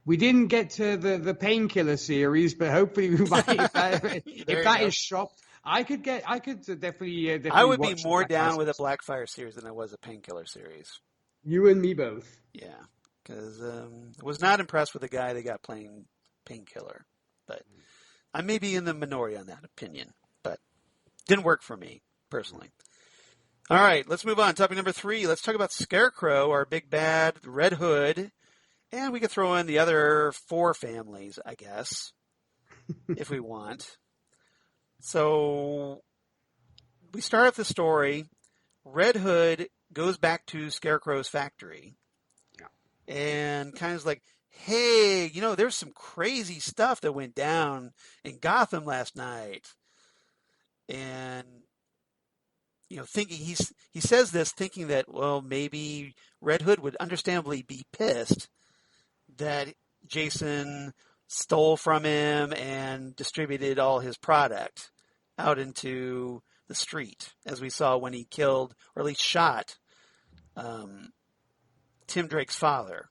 We didn't get to the Painkiller series, but hopefully we might. If that is shopped, I could definitely. I would be more down with a Blackfire series than I was a Painkiller series. You and me both. Yeah, because I was not impressed with the guy they got playing Painkiller, but I may be in the minority on that opinion, but didn't work for me personally. All right, let's move on. Topic number 3. Let's talk about Scarecrow, our big bad Red Hood. And we could throw in the other 4 families, I guess, if we want. So we start off the story. Red Hood goes back to Scarecrow's factory. Yeah. And kind of like, hey, there's some crazy stuff that went down in Gotham last night. And thinking he says this thinking that, well, maybe Red Hood would understandably be pissed that Jason stole from him and distributed all his product out into the street, as we saw when he killed, or at least shot, Tim Drake's father,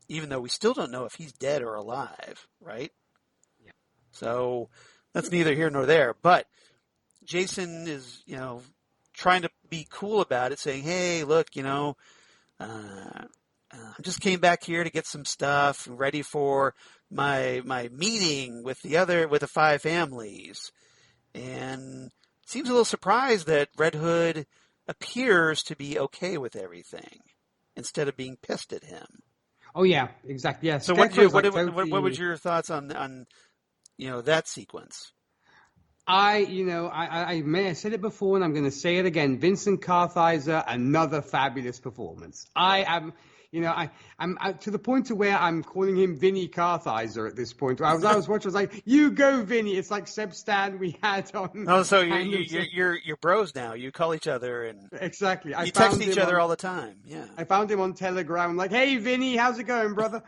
even though we still don't know if he's dead or alive, right? Yeah. So that's neither here nor there. But Jason is, trying to be cool about it, saying, hey, look, I just came back here to get some stuff ready for my meeting with the 5 families. And seems a little surprised that Red Hood appears to be okay with everything instead of being pissed at him. Oh, yeah, exactly. Yeah. So what was your thoughts on that sequence? I may have said it before, and I'm going to say it again. Vincent Kartheiser, another fabulous performance. I'm to the point to where I'm calling him Vinny Kartheiser at this point. I was watching, I was like, you go, Vinny. It's like Seb Stan we had on. Oh, so you're bros now. You call each other and exactly. You text each other all the time. Yeah. I found him on Telegram. I'm like, hey, Vinny, how's it going, brother?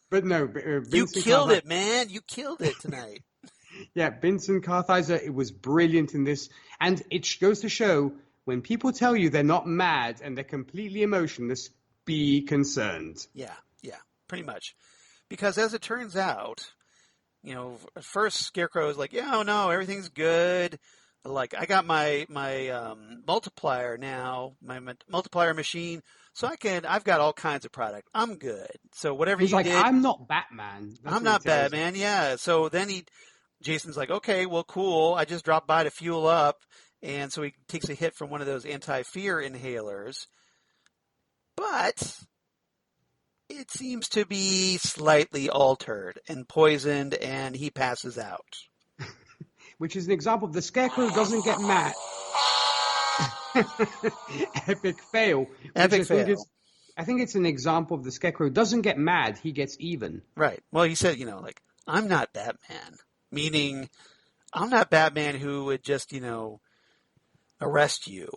But no, you killed it, man. You killed it tonight. Yeah, Vincent Kartheiser, it was brilliant in this. And it goes to show, when people tell you they're not mad and they're completely emotionless, be concerned. Yeah, pretty much. Because as it turns out, at first Scarecrow is like, yeah, oh no, everything's good. Like, I got my multiplier now, my multiplier machine, so I've got all kinds of product. I'm good. So whatever He's you like, did. I'm not Batman. I'm not Batman, yeah. So then Jason's like, okay, well, cool. I just dropped by to fuel up. And so he takes a hit from one of those anti-fear inhalers. But it seems to be slightly altered and poisoned, and he passes out. Which is an example of the Scarecrow doesn't get mad. Epic fail. Epic fail. I think it's an example of the Scarecrow doesn't get mad, he gets even. Right. Well, he said, I'm not Batman. Meaning, I'm not Batman who would just, arrest you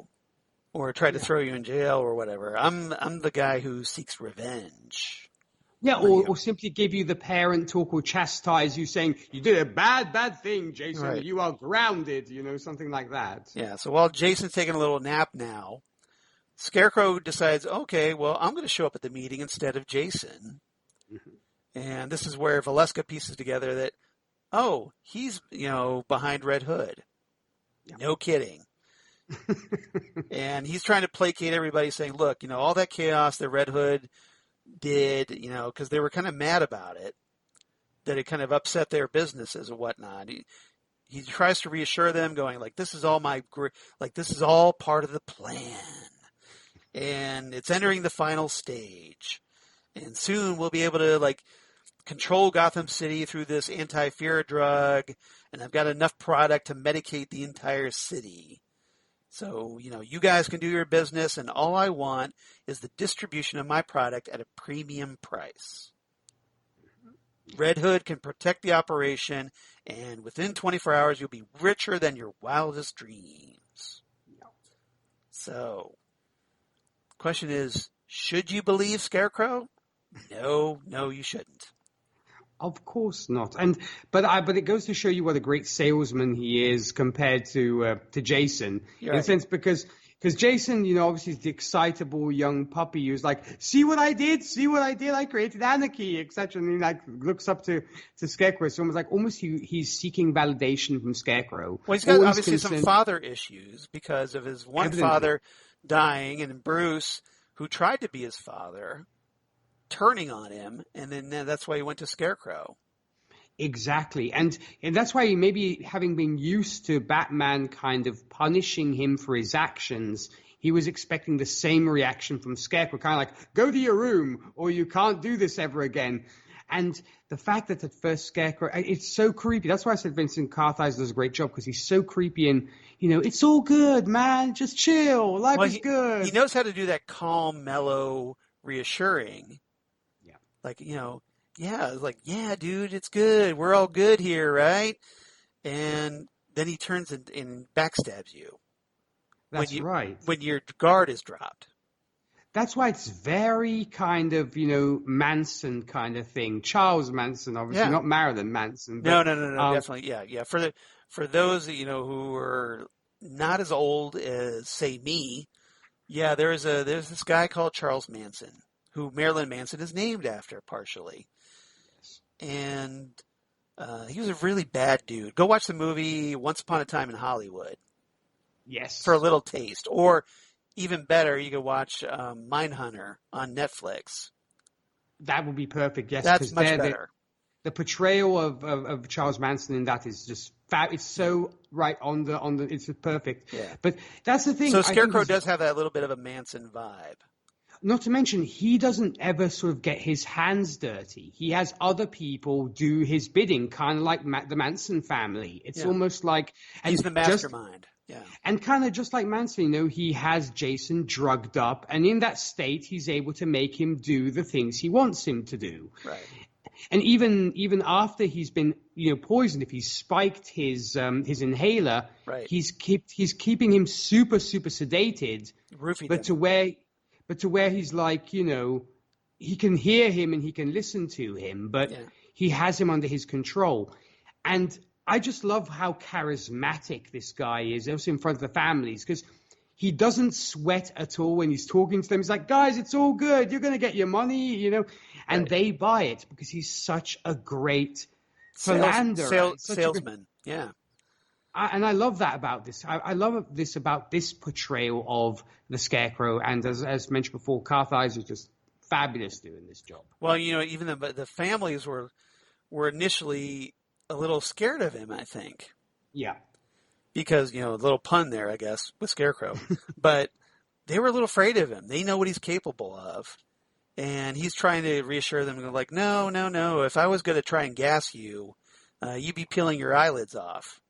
or try to throw you in jail or whatever. I'm the guy who seeks revenge. Yeah, or simply give you the parent talk or chastise you saying, you did a bad thing, Jason. Right. You are grounded, something like that. Yeah, so while Jason's taking a little nap now, Scarecrow decides, okay, well, I'm going to show up at the meeting instead of Jason. And this is where Valeska pieces together that, oh, he's, behind Red Hood. Yeah. No kidding. And he's trying to placate everybody, saying, look, all that chaos that Red Hood did, because they were kind of mad about it, that it kind of upset their businesses and whatnot. He tries to reassure them, going like, this is all this is all part of the plan. And it's entering the final stage. And soon we'll be able to, control Gotham City through this anti-fear drug. And I've got enough product to medicate the entire city. So, you guys can do your business, and all I want is the distribution of my product at a premium price. Red Hood can protect the operation, and within 24 hours, you'll be richer than your wildest dreams. So, the question is, should you believe Scarecrow? No, you shouldn't. Of course not. But it goes to show you what a great salesman he is compared to Jason. You're in right. a sense, because Jason, obviously is the excitable young puppy who's like, see what I did, I created anarchy, etc. And he looks up to Scarecrow. It's almost he's seeking validation from Scarecrow. Well, he's got Always obviously some concerned- father issues because of his one Evidently. father dying, and Bruce, who tried to be his father, turning on him, and then that's why he went to Scarecrow. Exactly. And that's why maybe having been used to Batman kind of punishing him for his actions, he was expecting the same reaction from Scarecrow, kind of like, go to your room or you can't do this ever again. And the fact that at first Scarecrow, it's so creepy. That's why I said Vincent Kartheiser does a great job, because he's so creepy and, it's all good, man. Just chill. Life is good. He knows how to do that calm, mellow, reassuring. Yeah, dude, it's good. We're all good here, right? And then he turns and backstabs you. That's right. When your guard is dropped. That's why it's very kind of, Manson kind of thing. Charles Manson, obviously, not Marilyn Manson. But, no, definitely, yeah. For those who are not as old as, say, me, yeah, there's this guy called Charles Manson, who Marilyn Manson is named after, partially. And he was a really bad dude. Go watch the movie Once Upon a Time in Hollywood. Yes. For a little taste. Or, even better, you can watch Mindhunter on Netflix. That would be perfect, yes. That's much better. The portrayal of Charles Manson in that is just fab. It's so right on the. It's perfect. Yeah. But that's the thing. So Scarecrow does have that little bit of a Manson vibe. Not to mention, he doesn't ever sort of get his hands dirty. He has other people do his bidding, kind of like the Manson family. It's almost like... He's the mastermind. Yeah. And kind of just like Manson, he has Jason drugged up, and in that state, he's able to make him do the things he wants him to do. Right. And even after he's been, poisoned, if he's spiked his inhaler, right. he's keeping him super, super sedated. But to where he's like, he can hear him and he can listen to him, but he has him under his control. And I just love how charismatic this guy is, also in front of the families, because he doesn't sweat at all when he's talking to them. He's like, guys, it's all good. You're going to get your money, and they buy it because he's such a great philanderer. Salesman. Yeah. And I love that about this. I love this about this portrayal of the Scarecrow. And as mentioned before, Kartheiser is just fabulous doing this job. Well, even the families were initially a little scared of him, I think. Yeah. Because, a little pun there, I guess, with Scarecrow. But they were a little afraid of him. They know what he's capable of. And he's trying to reassure them, like, no. If I was going to try and gas you, you'd be peeling your eyelids off.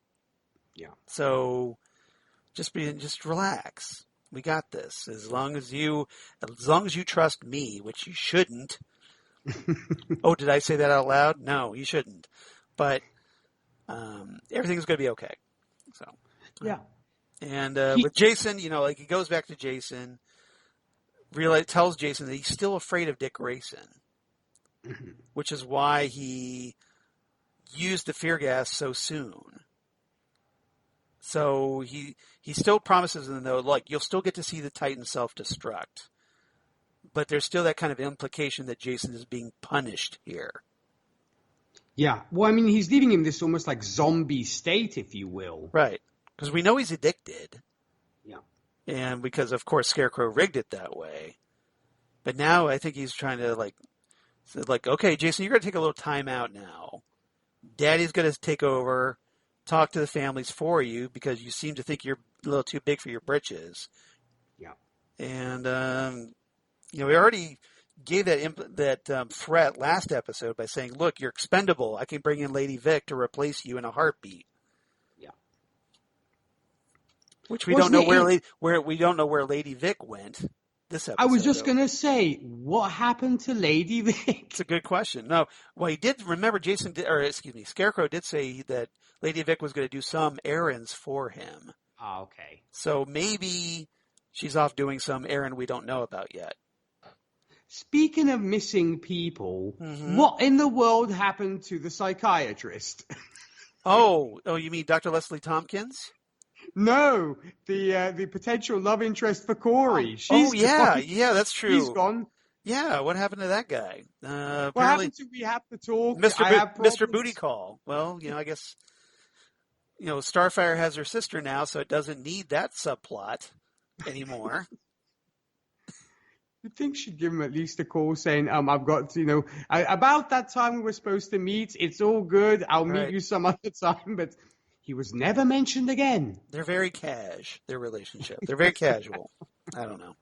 Yeah. So just relax. We got this. As long as you trust me, which you shouldn't. Oh, did I say that out loud? No, you shouldn't. But everything's going to be okay. So yeah. And with Jason, he goes back to Jason, tells Jason that he's still afraid of Dick Grayson, which is why he used the fear gas so soon. So he still promises them, though, like, you'll still get to see the Titan self-destruct. But there's still that kind of implication that Jason is being punished here. Yeah. Well, I mean, he's leaving him this almost like zombie state, if you will. Right. Because we know he's addicted. Yeah. And because, of course, Scarecrow rigged it that way. But now I think he's trying to, like, okay, Jason, you're going to take a little time out now. Daddy's going to take over, talk to the families for you, because you seem to think you're a little too big for your britches. Yeah. And, we already gave that threat last episode by saying, look, you're expendable. I can bring in Lady Vic to replace you in a heartbeat. Yeah. Which we don't know where Lady Vic went this episode. I was just going to say, what happened to Lady Vic? It's a good question. No, well, he did remember Scarecrow did say that Lady Vic was going to do some errands for him. Oh, okay. So maybe she's off doing some errand we don't know about yet. Speaking of missing people, Mm-hmm. What in the world happened to the psychiatrist? Oh, you mean Dr. Leslie Tompkins? No, the potential love interest for Corey. Gone. Yeah, that's true. She's gone. Yeah, what happened to that guy? What happened to We Have to Talk? Mr. Booty Call. Well, I guess, Starfire has her sister now, so it doesn't need that subplot anymore. You'd think she'd give him at least a call saying, I've got to, about that time we were supposed to meet. It's all good. I'll meet you some other time. But he was never mentioned again. They're very their relationship. They're very casual. I don't know.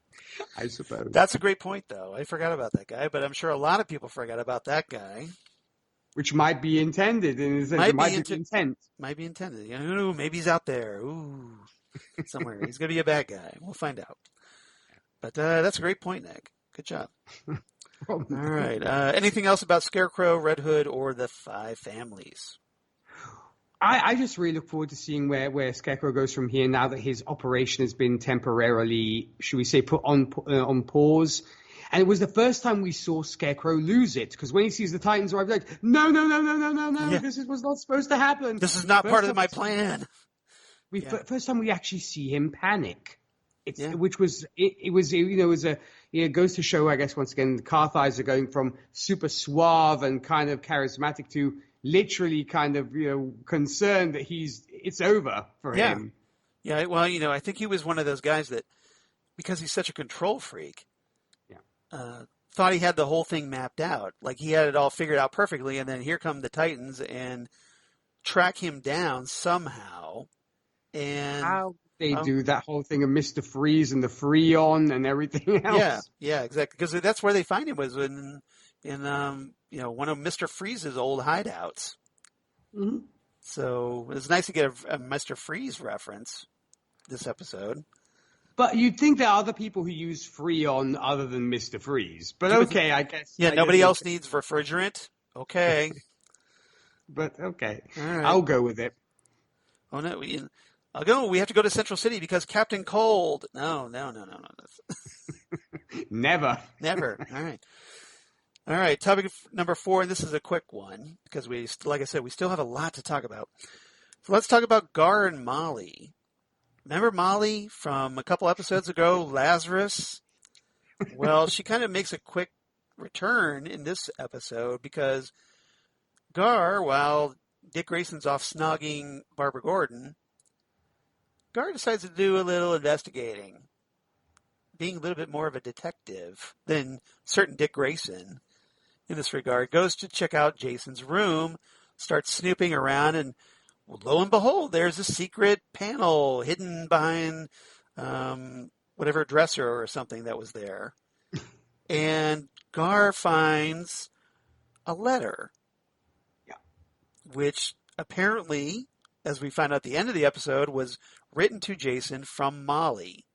I suppose. That's a great point, though. I forgot about that guy, but I'm sure a lot of people forgot about that guy. Which might be intended in a sense. It might be intent. Might be intended. Maybe he's out there. Ooh, somewhere. He's going to be a bad guy. We'll find out. But that's a great point, Nick. Good job. All right. Anything else about Scarecrow, Red Hood, or the Five Families? I just really look forward to seeing where Scarecrow goes from here now that his operation has been temporarily, should we say, put on pause. And it was the first time we saw Scarecrow lose it, because when he sees the Titans arrive, he's like, no, Yeah. this was not supposed to happen. This is not part of my plan. First time we actually see him panic. Which was it goes to show, I guess, once again, the Carthides are going from super suave and kind of charismatic to literally kind of concerned that it's over for him. Yeah, well, I think he was one of those guys that, because he's such a control freak, thought he had the whole thing mapped out, like he had it all figured out perfectly, and then here come the Titans and track him down somehow, and how they do that whole thing of Mr. Freeze and the Freon and everything else. Yeah, exactly. Because that's where they find him, was in one of Mr. Freeze's old hideouts. Mm-hmm. So it was nice to get a Mr. Freeze reference this episode. But you'd think there are other people who use Freon other than Mr. Freeze. But okay, I guess. Yeah, nobody else needs refrigerant. Okay. But okay, right. I'll go with it. Oh no, I'll go. We have to go to Central City because Captain Cold. No. Never. All right. Topic number 4, and this is a quick one because like I said, we still have a lot to talk about. So let's talk about Gar and Molly. Remember Molly from a couple episodes ago, Lazarus? Well, she kind of makes a quick return in this episode because Gar, while Dick Grayson's off snogging Barbara Gordon, Gar decides to do a little investigating, being a little bit more of a detective than certain Dick Grayson in this regard. Goes to check out Jason's room, starts snooping around, and lo and behold, there's a secret panel hidden behind whatever dresser or something that was there. And Gar finds a letter, which apparently, as we find out at the end of the episode, was written to Jason from Molly.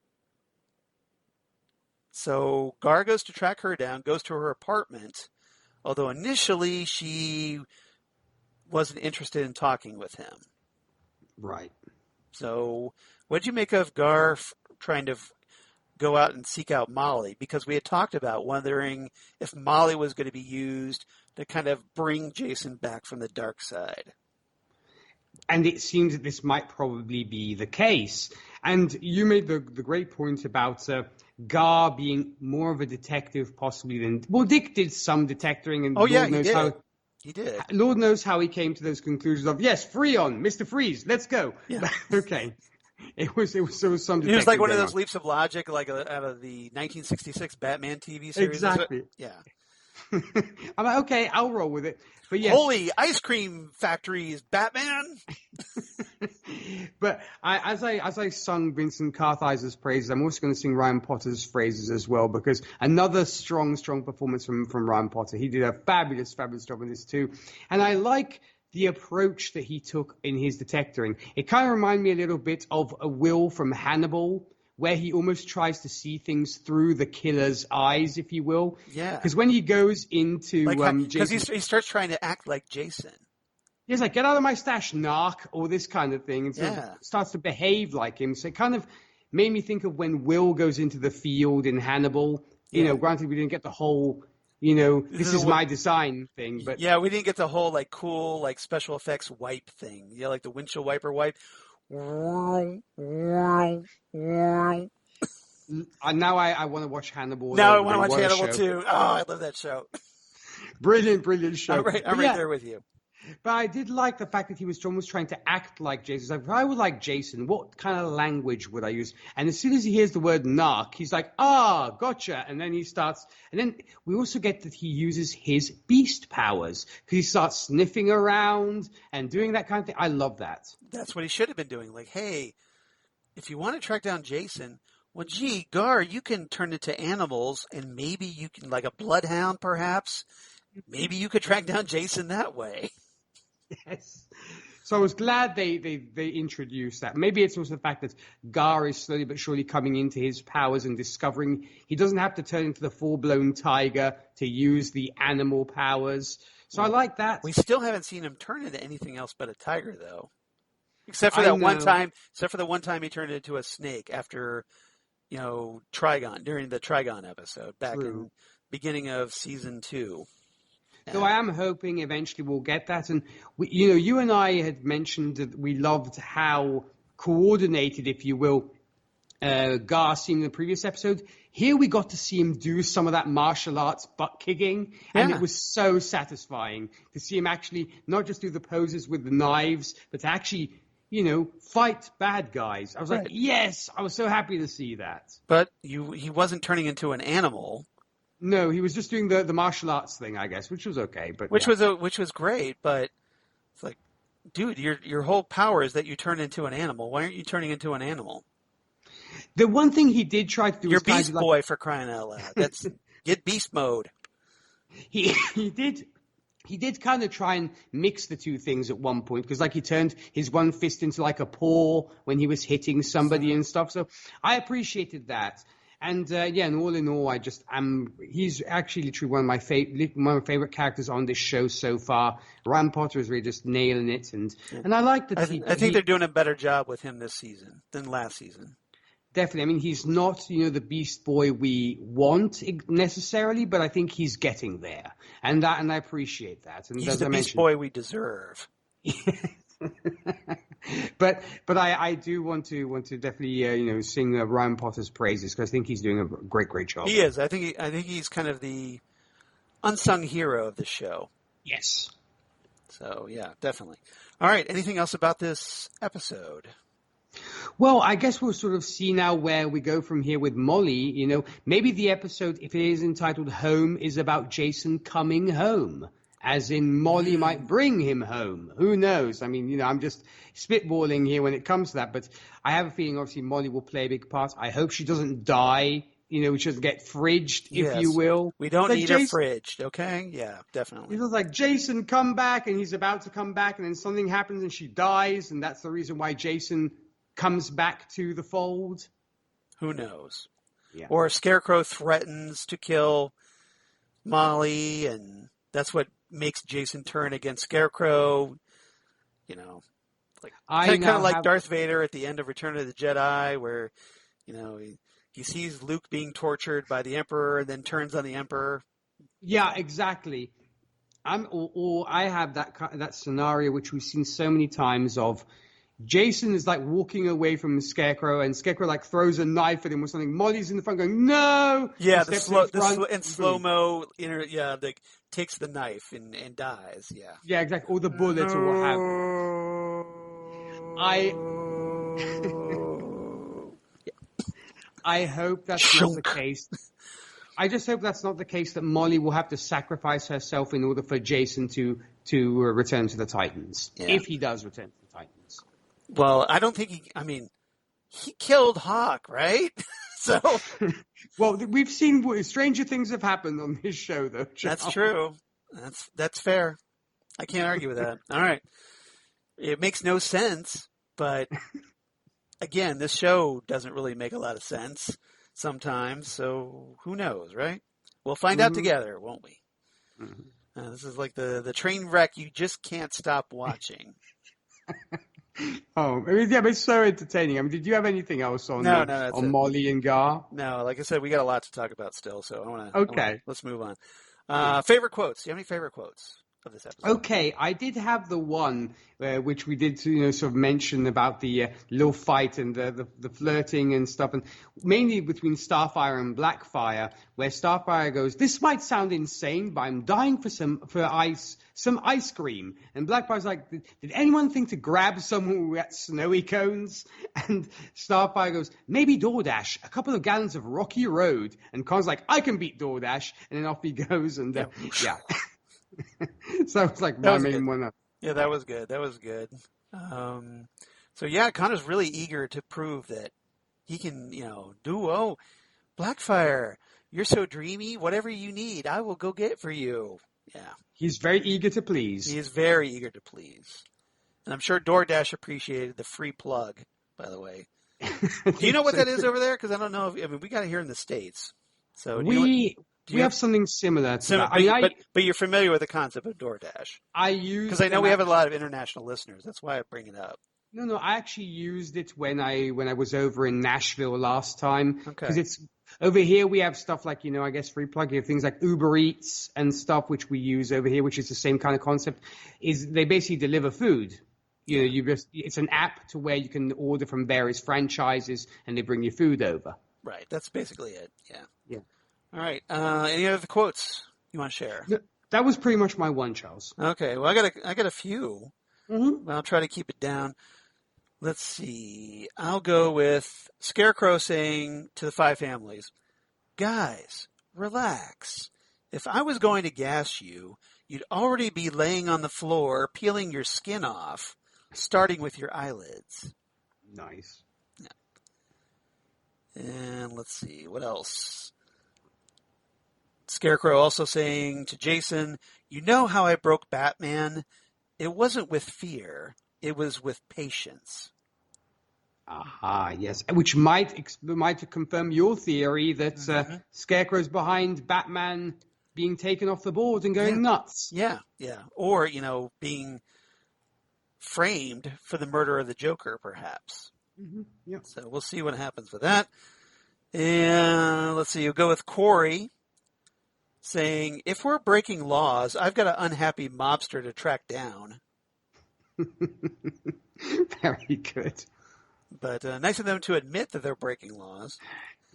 So Gar goes to track her down, goes to her apartment, although initially she wasn't interested in talking with him. Right. So what did you make of Gar trying to go out and seek out Molly? Because we had talked about wondering if Molly was going to be used to kind of bring Jason back from the dark side. And it seems that this might probably be the case. And you made the great point about Gar being more of a detective possibly than... Well, Dick did some detecting, and He did. Lord knows how he came to those conclusions of, yes, Freon, Mr. Freeze, let's go. Yeah. Okay. It was some detecting. It was like one of those leaps of logic, like out of the 1966 Batman TV series. Exactly. Yeah. I'm like, okay, I'll roll with it. But yes. Holy ice cream factories, Batman! But as I sung Vincent Kartheiser's praises, I'm also going to sing Ryan Potter's praises as well, because another strong performance from Ryan Potter. He did a fabulous job in this too. And I like the approach that he took in his detectoring. It kind of reminded me a little bit of a Will from Hannibal, where he almost tries to see things through the killer's eyes, if you will. Yeah. Because when he goes into... Because he starts trying to act like Jason. He's like, get out of my stash, narc, or this kind of thing. And so starts to behave like him. So it kind of made me think of when Will goes into the field in Hannibal. You know, granted, we didn't get the whole, this is my design thing. But yeah, we didn't get the whole, like, cool, like, special effects wipe thing. Yeah, like the windshield wiper wipe. And now I want to watch Hannibal. Now I want to watch Hannibal too. Oh, I love that show. Brilliant show. I'm right there with you. But I did like the fact that he was almost trying to act like Jason. He's like, if I were like Jason, what kind of language would I use? And as soon as he hears the word narc, he's like, gotcha. And then he starts, and then we also get that he uses his beast powers. Because he starts sniffing around and doing that kind of thing. I love that. That's what he should have been doing. Like, hey, if you want to track down Jason, well, gee, Gar, you can turn into animals, and maybe you can, like a bloodhound perhaps, maybe you could track down Jason that way. Yes. So I was glad they introduced that. Maybe it's also the fact that Gar is slowly but surely coming into his powers and discovering he doesn't have to turn into the full-blown tiger to use the animal powers. So I like that. We still haven't seen him turn into anything else but a tiger, though. Except for that one time he turned into a snake after, Trigon, during the Trigon episode back in beginning of season 2. So I am hoping eventually we'll get that. And, you and I had mentioned that we loved how coordinated, if you will, Gar seemed in the previous episode. Here we got to see him do some of that martial arts butt kicking. And it was so satisfying to see him actually not just do the poses with the knives, but to actually, fight bad guys. I was like, yes, I was so happy to see that. But he wasn't turning into an animal. No, he was just doing the martial arts thing, I guess, which was okay. But which was great, but it's like, dude, your whole power is that you turn into an animal. Why aren't you turning into an animal? The one thing he did try to do was Beast Boy, for crying out loud. That's get beast mode. He did kind of try and mix the two things at one point, because he turned his one fist into like a paw when he was hitting somebody and stuff. So I appreciated that. And and all in all, he's actually literally one of my favorite characters on this show so far. Ryan Potter is really just nailing it, and I like that. I think they're doing a better job with him this season than last season. Definitely. I mean, he's not, the Beast Boy we want necessarily, but I think he's getting there, and I appreciate that. And he's the Beast Boy we deserve. But I do want to definitely sing Ryan Potter's praises, because I think he's doing a great job. He is. I think he's kind of the unsung hero of the show. Yes. So yeah, definitely. All right. Anything else about this episode? Well, I guess we'll sort of see now where we go from here with Molly. Maybe the episode, if it is entitled Home, is about Jason coming home. As in, Molly might bring him home. Who knows? I mean, I'm just spitballing here when it comes to that. But I have a feeling, obviously, Molly will play a big part. I hope she doesn't die. She doesn't get fridged, if you will. We don't need her fridged, okay? Yeah, definitely. It was like, Jason, come back. And he's about to come back. And then something happens and she dies. And that's the reason why Jason comes back to the fold. Who knows? Yeah. Or Scarecrow threatens to kill Molly, and that's what makes Jason turn against Scarecrow, kind of like Darth Vader at the end of Return of the Jedi, where, he sees Luke being tortured by the Emperor and then turns on the Emperor. Yeah, exactly. or I have that scenario which we've seen so many times of Jason is like walking away from the Scarecrow, and Scarecrow like throws a knife at him or something. Molly's in the front going, "No!" Yeah, He steps in front, in slow mo, like takes the knife and dies. Yeah. yeah, exactly. Or the bullets or what have you. I hope that's not the case. I just hope that's not the case, that Molly will have to sacrifice herself in order for Jason to return to the Titans, if he does return to the Titans. Well, I don't think he killed Hawk, right? So, well, we've seen stranger things have happened on this show, though. Charles. That's true. That's fair. I can't argue with that. All right, it makes no sense, but again, this show doesn't really make a lot of sense sometimes. So who knows, right? We'll find out together, won't we? Mm-hmm. This is like the train wreck you just can't stop watching. Oh, I mean, yeah, but it's so entertaining. I mean, did you have anything else on Molly and Gar? No, like I said, we got a lot to talk about still, so I want to. Okay, let's move on. Favorite quotes? Do you have any favorite quotes of this episode? Okay, I did have the one which we did, sort of mention about the little fight and the flirting and stuff, and mainly between Starfire and Blackfire, where Starfire goes, "This might sound insane, but I'm dying for some ice cream." And Blackfire's like, "Did anyone think to grab someone who got snowy cones?" And Starfire goes, "Maybe DoorDash, a couple of gallons of Rocky Road." And Con's like, "I can beat DoorDash," and then off he goes, and yeah. So it's like my main one. Yeah, that was good. That was good. So yeah, Connor's really eager to prove that he can, Blackfire, you're so dreamy. Whatever you need, I will go get for you. Yeah. He's very eager to please. He is very eager to please. And I'm sure DoorDash appreciated the free plug, by the way. Do you know what that is over there? Because I don't know. We got it here in the States. So we have something similar to that. But you're familiar with the concept of DoorDash. Because I know we have a lot of international listeners. That's why I bring it up. No, I actually used it when I was over in Nashville last time. Because it's over here we have stuff like, I guess free plug. You have things like Uber Eats and stuff which we use over here, which is the same kind of concept. Is they basically deliver food. It's an app to where you can order from various franchises and they bring you food over. Right. That's basically it. Yeah. Yeah. All right. Any other quotes you want to share? That was pretty much my one, Charles. Okay. Well, I got a few. Mm-hmm. I'll try to keep it down. Let's see. I'll go with Scarecrow saying to the five families, "Guys, relax. If I was going to gas you, you'd already be laying on the floor, peeling your skin off, starting with your eyelids." Nice. Yeah. And let's see. What else? Scarecrow also saying to Jason, "You know how I broke Batman? It wasn't with fear. It was with patience." Aha, yes. Which might confirm your theory that Scarecrow's behind Batman being taken off the board and going nuts. Yeah. Or, being framed for the murder of the Joker, perhaps. Mm-hmm. Yeah. So we'll see what happens with that. And let's see, you'll go with Corey saying, "If we're breaking laws, I've got an unhappy mobster to track down." Very good. But nice of them to admit that they're breaking laws.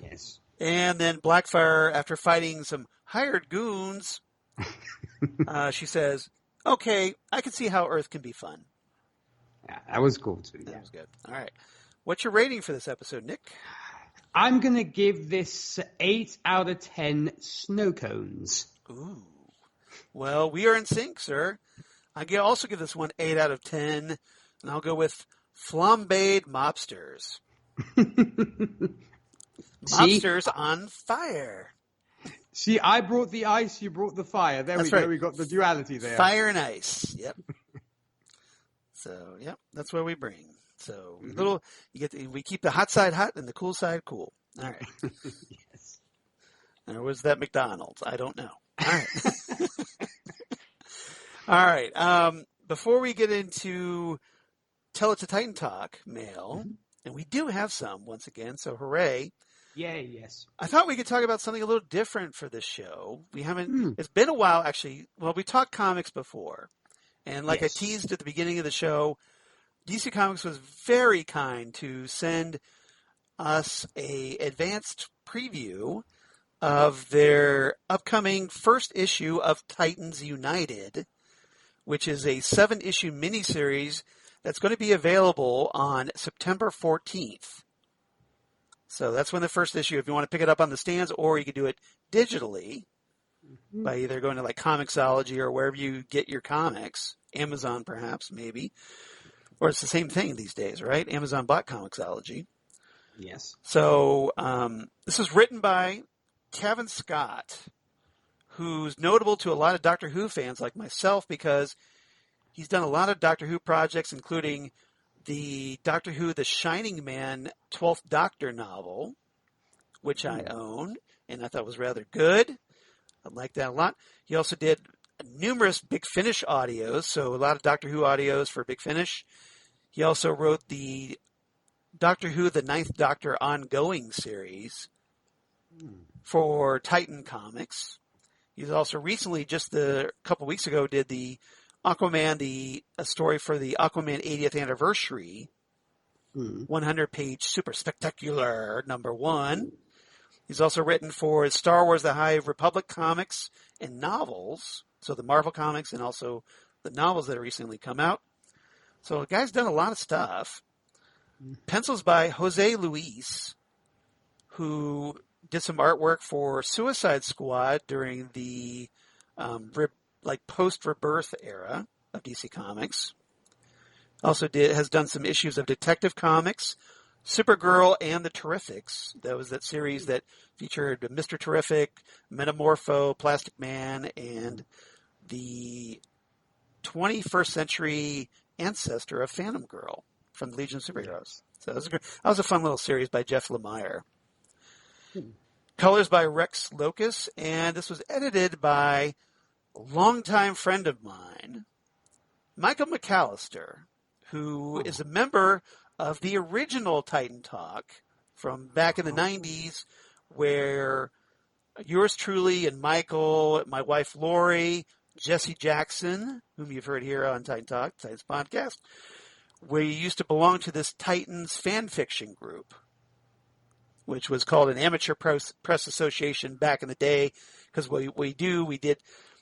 Yes. And then Blackfire, after fighting some hired goons, she says, "Okay, I can see how Earth can be fun." Yeah, that was cool too. That was good. All right. What's your rating for this episode, Nick? I'm going to give this 8 out of 10 snow cones. Ooh. Well, we are in sync, sir. I also give this one 8 out of 10, and I'll go with flambéed mobsters. Mobsters on fire. See, I brought the ice, you brought the fire. That's right. We got the duality there. Fire and ice. Yep. So, yep, that's what we bring. So we keep the hot side hot and the cool side cool. All right. Yes. Or was that McDonald's? I don't know. All right. All right. Before we get into Tell It to Titan Talk mail, and we do have some once again, so hooray. Yes. I thought we could talk about something a little different for this show. We haven't. Hmm. It's been a while, actually. Well, we talked comics before, and like I Yes. teased at the beginning of the show, DC Comics was very kind to send us a advanced preview of their upcoming first issue of Titans United, which is a 7-issue miniseries that's going to be available on September 14th. So that's when the first issue, if you want to pick it up on the stands, or you can do it digitally by either going to like Comixology or wherever you get your comics, Amazon perhaps, maybe. Or it's the same thing these days, right? Amazon bought Comixology. Yes. So this is written by Kevin Scott, who's notable to a lot of Doctor Who fans like myself because he's done a lot of Doctor Who projects, including the Doctor Who The Shining Man 12th Doctor novel, which I own, and I thought was rather good. I like that a lot. He also did numerous Big Finish audios, so a lot of Doctor Who audios for Big Finish. He also wrote the Doctor Who The Ninth Doctor ongoing series for Titan Comics. He's also recently, just a couple weeks ago, did the Aquaman, a story for the Aquaman 80th anniversary, 100-page super spectacular #1. He's also written for Star Wars The High Republic comics and novels, so the Marvel comics and also the novels that have recently come out. So the guy's done a lot of stuff. Pencils by Jose Luis, who did some artwork for Suicide Squad during the post-Rebirth era of DC Comics. Also has done some issues of Detective Comics, Supergirl, and the Terrifics. That was that series that featured Mr. Terrific, Metamorpho, Plastic Man, and the 21st century ancestor of Phantom Girl from the Legion of Superheroes. So that was a fun little series by Jeff Lemire. Colors by Rex Locus, and this was edited by a longtime friend of mine, Michael McAllister, who is a member of the original Titan Talk from back in the 90s, where yours truly and Michael, my wife Lori, Jesse Jackson, whom you've heard here on Titan Talk, Titans Podcast, we used to belong to this Titans fan fiction group, which was called an Amateur Press Association back in the day, because we did,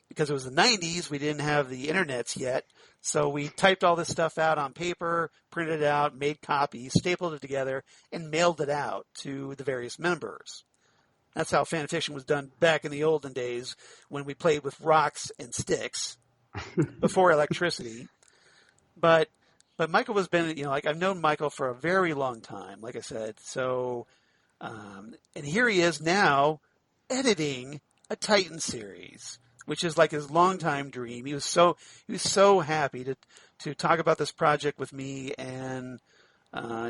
because it was the 90s, we didn't have the internets yet, so we typed all this stuff out on paper, printed it out, made copies, stapled it together, and mailed it out to the various members. That's how fan fiction was done back in the olden days when we played with rocks and sticks before electricity. But Michael has been, I've known Michael for a very long time, like I said. So, and here he is now editing a Titan series, which is like his longtime dream. He was so happy to talk about this project with me, and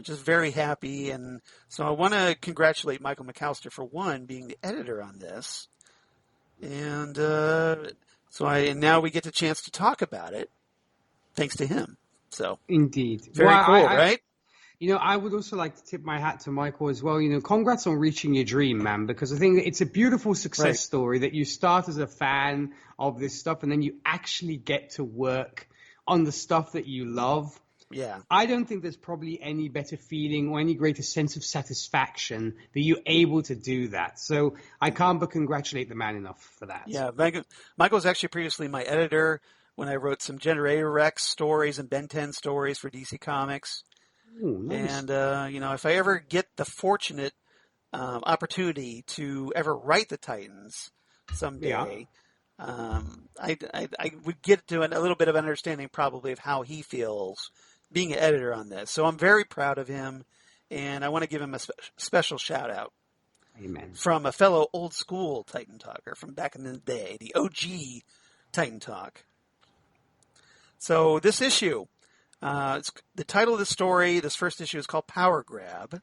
just very happy. And so I want to congratulate Michael McAllister for one, being the editor on this. And now we get the chance to talk about it thanks to him. So indeed. Very cool, right? I would also like to tip my hat to Michael as well. Congrats on reaching your dream, man, because I think it's a beautiful success story that you start as a fan of this stuff and then you actually get to work on the stuff that you love. Yeah. I don't think there's probably any better feeling or any greater sense of satisfaction that you're able to do that. So I can't but congratulate the man enough for that. Yeah, Michael was actually previously my editor when I wrote some Generator Rex stories and Ben 10 stories for DC Comics. Ooh, nice. And, if I ever get the fortunate opportunity to ever write the Titans someday, I would get to a little bit of understanding probably of how he feels being an editor on this. So I'm very proud of him, and I want to give him a special shout-out. Amen. From a fellow old-school Titan Talker from back in the day, the OG Titan Talk. So this issue, the title of the story, this first issue is called Power Grab.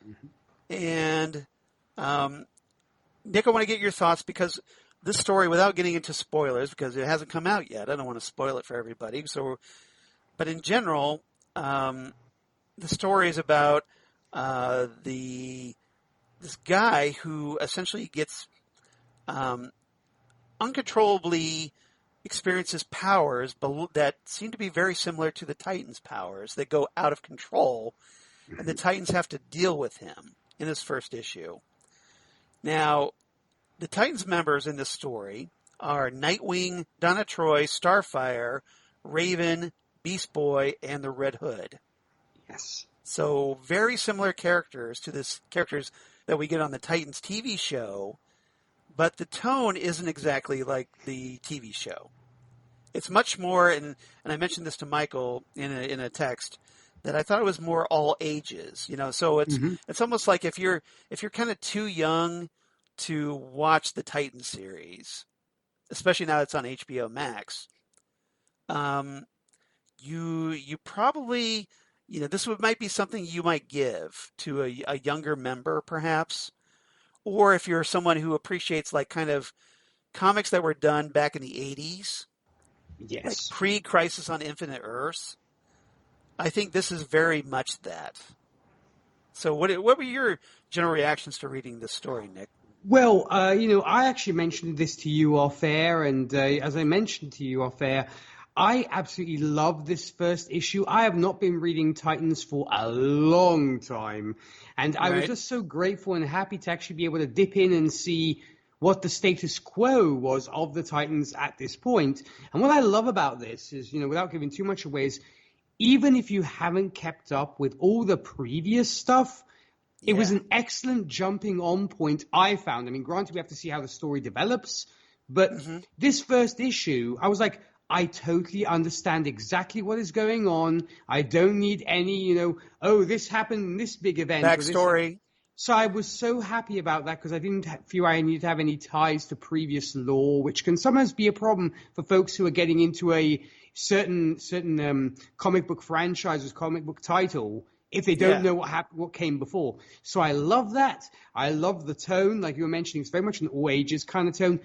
Mm-hmm. And Nick, I want to get your thoughts because this story, without getting into spoilers, because it hasn't come out yet, I don't want to spoil it for everybody. But in general, the story is about the this guy who essentially gets uncontrollably experiences powers that seem to be very similar to the Titans' powers that go out of control, and the Titans have to deal with him in this first issue. Now, the Titans members in this story are Nightwing, Donna Troy, Starfire, Raven, Beast Boy, and the Red Hood. Yes. So very similar characters to the characters that we get on the Titans TV show, but the tone isn't exactly like the TV show. It's much more, and I mentioned this to Michael in a text, that I thought it was more all ages. So it's almost like if you're kind of too young to watch the Titan series, especially now it's on HBO Max, you probably, this might be something you might give to a younger member, perhaps, or if you're someone who appreciates like kind of comics that were done back in the 80s, yes, like pre-Crisis on Infinite Earths. I think this is very much that. So what were your general reactions to reading this story, Nick? Well, I actually mentioned this to you off air, and as I mentioned to you off air, I absolutely love this first issue. I have not been reading Titans for a long time, and I was just so grateful and happy to actually be able to dip in and see what the status quo was of the Titans at this point. And what I love about this is, without giving too much away, is even if you haven't kept up with all the previous stuff, it was an excellent jumping on point, I found. I mean, granted, we have to see how the story develops, but this first issue, I was like, I totally understand exactly what is going on. I don't need any, this happened in this big event. Backstory. So I was so happy about that because I didn't feel I needed to have any ties to previous lore, which can sometimes be a problem for folks who are getting into a certain comic book franchise, comic book title, if they don't know what came before. So I love that. I love the tone, like you were mentioning. It's very much an all ages kind of tone,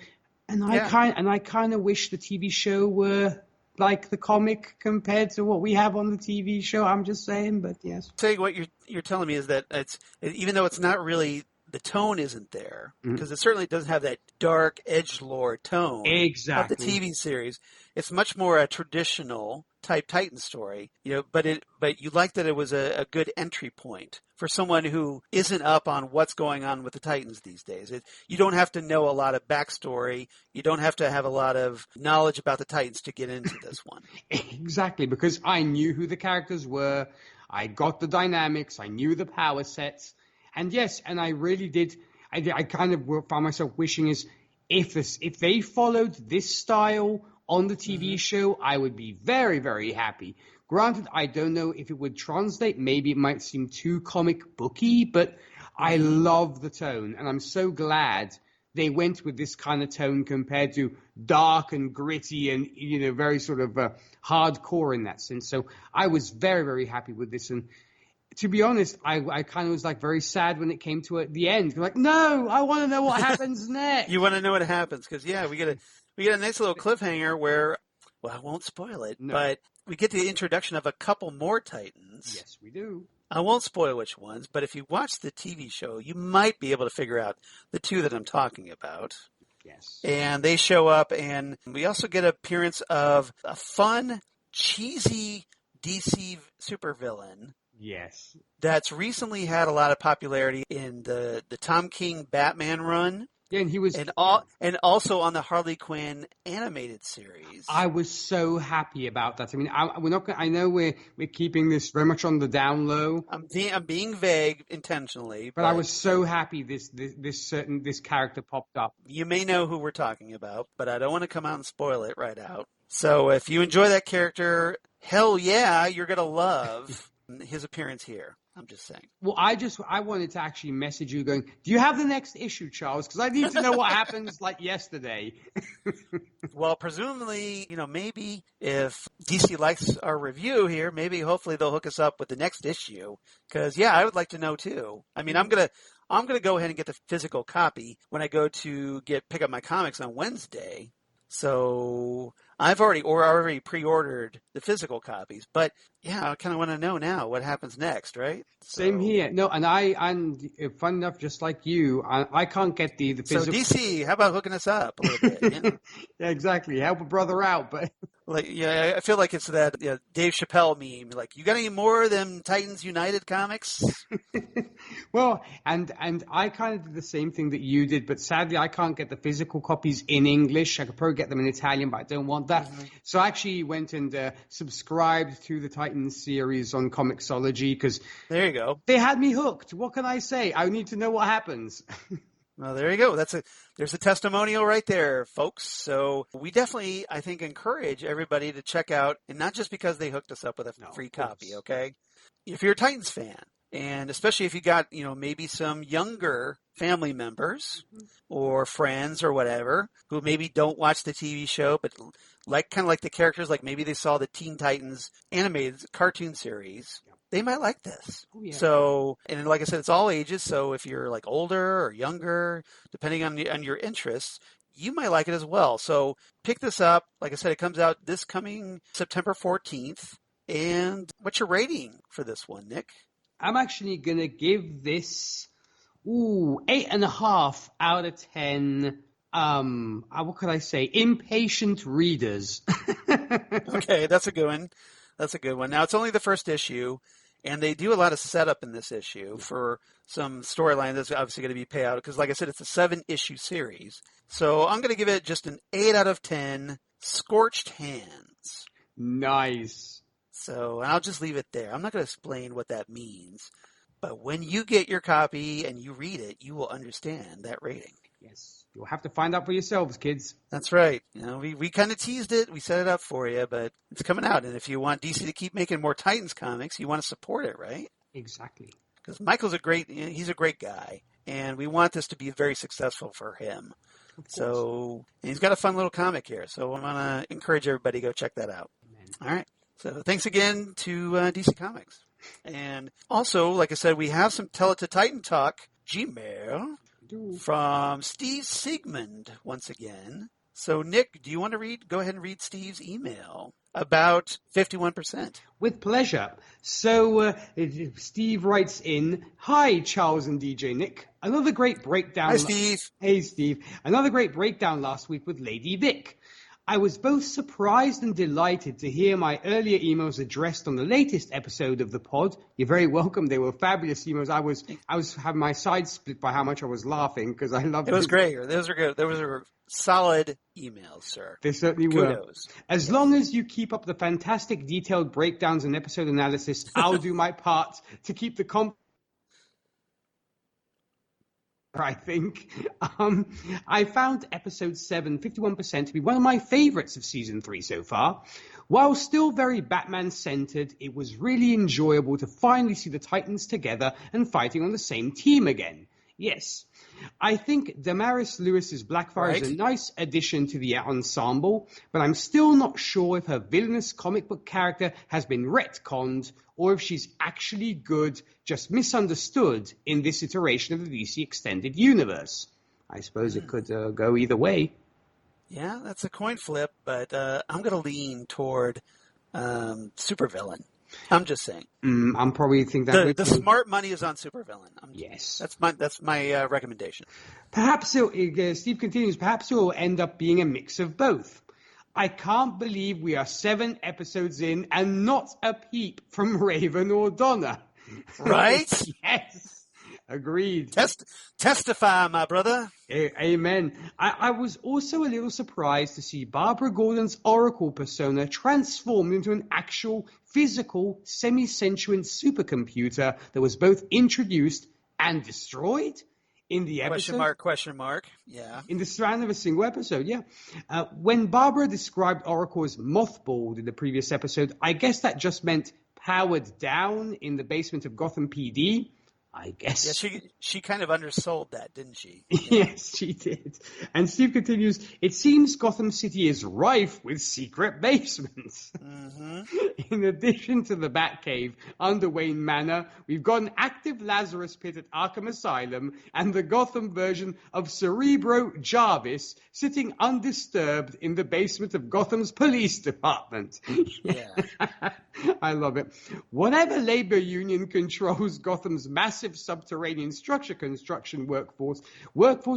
and I kind of wish the TV show were like the comic compared to what we have on the TV show. I'm just saying, but yes. So what you're telling me is that even though it's not really, the tone isn't there, because it certainly doesn't have that dark edgelord tone of the TV series. It's much more a traditional type Titan story, but you like that it was a good entry point for someone who isn't up on what's going on with the Titans these days. You don't have to know a lot of backstory. You don't have to have a lot of knowledge about the Titans to get into this one. Exactly, because I knew who the characters were. I got the dynamics. I knew the power sets. And yes, and I really did. I kind of found myself wishing if they followed this style on the TV show, I would be very, very happy. Granted, I don't know if it would translate. Maybe it might seem too comic booky, but I love the tone, and I'm so glad they went with this kind of tone compared to dark and gritty and very sort of hardcore in that sense. So I was very, very happy with this. And to be honest, I kind of was like very sad when it came to the end. Like, no, I want to know what happens next. You want to know what happens because we get a nice little cliffhanger where, well, I won't spoil it, but we get the introduction of a couple more Titans. Yes, we do. I won't spoil which ones, but if you watch the TV show, you might be able to figure out the two that I'm talking about. Yes. And they show up, and we also get an appearance of a fun, cheesy DC supervillain. Yes. That's recently had a lot of popularity in the Tom King Batman run. Yeah, and he was, and also on the Harley Quinn animated series. I was so happy about that. I mean, we're not. I know we're keeping this very much on the down low. I'm being vague intentionally, but I was so happy this character popped up. You may know who we're talking about, but I don't want to come out and spoil it right out. So if you enjoy that character, hell yeah, you're gonna love his appearance here. I'm just saying. Well, I wanted to actually message you going, do you have the next issue, Charles? Because I need to know what happens like yesterday. Well, presumably, maybe if DC likes our review here, hopefully they'll hook us up with the next issue. Because, I would like to know too. I mean, I'm gonna go ahead and get the physical copy when I go to pick up my comics on Wednesday. So I've already pre-ordered the physical copies, but yeah, I kind of want to know now what happens next, right? Same here. No, and fun enough, just like you, I can't get the So physical. DC, how about hooking us up a little bit? Yeah, exactly. Help a brother out, but Like, yeah, I feel like it's that Dave Chappelle meme. Like, you got any more of them Titans United comics? well, and I kind of did the same thing that you did, but sadly I can't get the physical copies in English. I could probably get them in Italian, but I don't want that. Mm-hmm. So I actually went and subscribed to the Titans series on Comixology because there you go. They had me hooked. What can I say? I need to know what happens. Well, there you go. There's a testimonial right there, folks. So we definitely, I think, encourage everybody to check out, and not just because they hooked us up with a free copy, okay? If you're a Titans fan, and especially if you got, maybe some younger family members or friends or whatever who maybe don't watch the TV show, but kind of like the characters, like maybe they saw the Teen Titans animated cartoon series. They might like this. Oh, yeah. So, and like I said, it's all ages. So if you're like older or younger, depending on your interests, you might like it as well. So pick this up. Like I said, it comes out this coming September 14th. And what's your rating for this one, Nick? I'm actually going to give this, 8.5 out of 10. What could I say? Impatient readers. Okay, that's a good one. That's a good one. Now, it's only the first issue. And they do a lot of setup in this issue for some storyline that's obviously going to be paid out. Because like I said, it's a 7-issue series. So I'm going to give it just an 8 out of 10 scorched hands. Nice. So I'll just leave it there. I'm not going to explain what that means. But when you get your copy and you read it, you will understand that rating. Yes. You'll have to find out for yourselves, kids. That's right. We kind of teased it. We set it up for you, but it's coming out. And if you want DC to keep making more Titans comics, you want to support it, right? Exactly. Because Michael's he's a great guy. And we want this to be very successful for him. So, and he's got a fun little comic here. So I want to encourage everybody to go check that out. Amen. All right. So thanks again to DC Comics. And also, like I said, we have some Tell It to Titan Talk Gmail from Steve Sigmund once again. So, Nick, do you want to go ahead and read Steve's email about 51%? With pleasure. So, Steve writes in, "Hi, Charles and DJ Nick. Another great breakdown." Hi, Steve. Hey, Steve. Another great breakdown last week with Lady Vic. I was both surprised and delighted to hear my earlier emails addressed on the latest episode of the pod. You're very welcome. They were fabulous emails. I was having my sides split by how much I was laughing because I loved it. It was great. Those were good. Those were solid emails, sir. They certainly were. As long as you keep up the fantastic detailed breakdowns and episode analysis, I'll do my part to keep the I think. I found episode 7, 51%, to be one of my favorites of season 3 so far. While still very Batman-centered, it was really enjoyable to finally see the Titans together and fighting on the same team again. Yes. I think Damaris Lewis's Blackfire is a nice addition to the ensemble, but I'm still not sure if her villainous comic book character has been retconned or if she's actually good, just misunderstood in this iteration of the DC Extended Universe. I suppose it could go either way. Yeah, that's a coin flip, but I'm going to lean toward supervillain. I'm just saying. I'm probably think that the smart money is on supervillain. Yes, that's my recommendation. Perhaps Steve continues. Perhaps it will end up being a mix of both. I can't believe we are 7 episodes in and not a peep from Raven or Donna. Right? Yes. Agreed. Testify, my brother. Amen. I was also a little surprised to see Barbara Gordon's Oracle persona transformed into an actual physical semi-sentient supercomputer that was both introduced and destroyed in the episode. Question mark. Yeah. In the span of a single episode, yeah. When Barbara described Oracle as mothballed in the previous episode, I guess that just meant powered down in the basement of Gotham PD. I guess. Yeah, she kind of undersold that, didn't she? Yes, she did. And Steve continues, it seems Gotham City is rife with secret basements. Mm-hmm. In addition to the Batcave under Wayne Manor, we've got an active Lazarus pit at Arkham Asylum and the Gotham version of Cerebro Jarvis sitting undisturbed in the basement of Gotham's police department. Yeah. I love it. Whatever labor union controls Gotham's massive subterranean structure construction workforce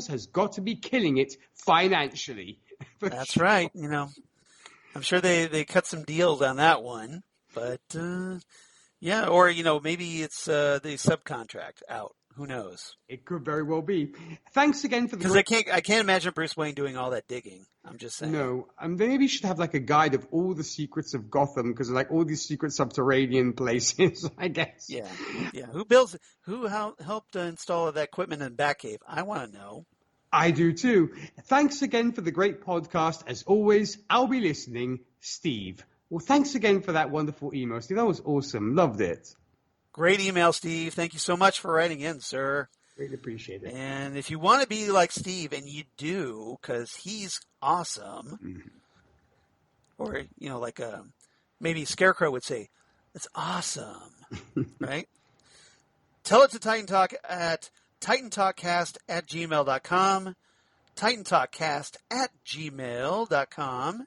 has got to be killing it financially. That's right. I'm sure they cut some deals on that one, but yeah, or maybe it's they subcontract out. Who knows? It could very well be. Thanks again for the. Because I can't imagine Bruce Wayne doing all that digging. I'm just saying. No, they maybe should have like a guide of all the secrets of Gotham, because like all these secret subterranean places, I guess. Yeah. Who helped install that equipment in Batcave? I want to know. I do too. Thanks again for the great podcast. As always, I'll be listening, Steve. Well, thanks again for that wonderful email, Steve. That was awesome. Loved it. Great email, Steve. Thank you so much for writing in, sir. Really appreciate it. And if you want to be like Steve, and you do, because he's awesome, or, like maybe Scarecrow would say, it's awesome, right? Tell it to Titan Talk at TitanTalkCast@gmail.com, TitanTalkCast@gmail.com,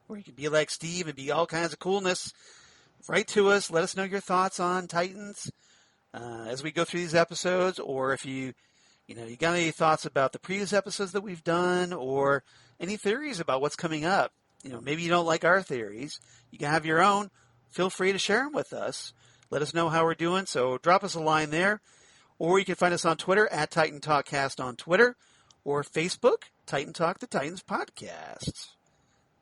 where you can be like Steve and be all kinds of coolness. Write to us. Let us know your thoughts on Titans as we go through these episodes, or if you got any thoughts about the previous episodes that we've done, or any theories about what's coming up. Maybe you don't like our theories. You can have your own. Feel free to share them with us. Let us know how we're doing. So drop us a line there. Or you can find us on Twitter at Titan Talkcast on Twitter, or Facebook, Titan Talk the Titans Podcast.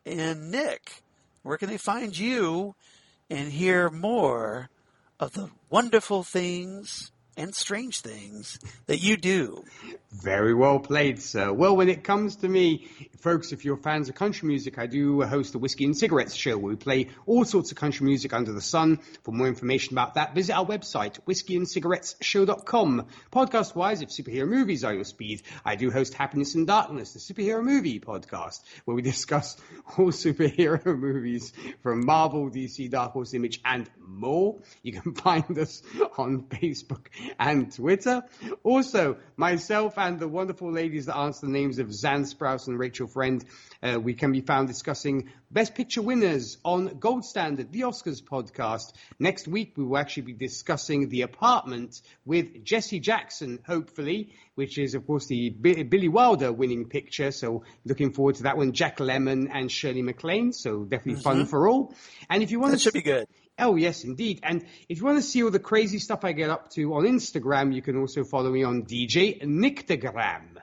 And Nick, where can they find you and hear more of the wonderful things and strange things that you do? Very well played, sir. Well, when it comes to me, folks, if you're fans of country music, I do host a Whiskey and Cigarettes show where we play all sorts of country music under the sun. For more information about that, visit our website, whiskeyandcigarettesshow.com. Podcast-wise, if superhero movies are your speed, I do host Happiness and Darkness, the superhero movie podcast, where we discuss all superhero movies from Marvel, DC, Dark Horse, Image, and more. You can find us on Facebook and Twitter. Also, myself and the wonderful ladies that answer the names of Zan Sprouse and Rachel Friend, we can be found discussing Best Picture winners on Gold Standard, the Oscars podcast. Next week, we will actually be discussing The Apartment with Jesse Jackson, hopefully, which is, of course, the Billy Wilder winning picture. So looking forward to that one. Jack Lemmon and Shirley MacLaine. So definitely fun for all. And if you want That should be good. Oh, yes, indeed. And if you want to see all the crazy stuff I get up to on Instagram, you can also follow me on DJ Nictagram.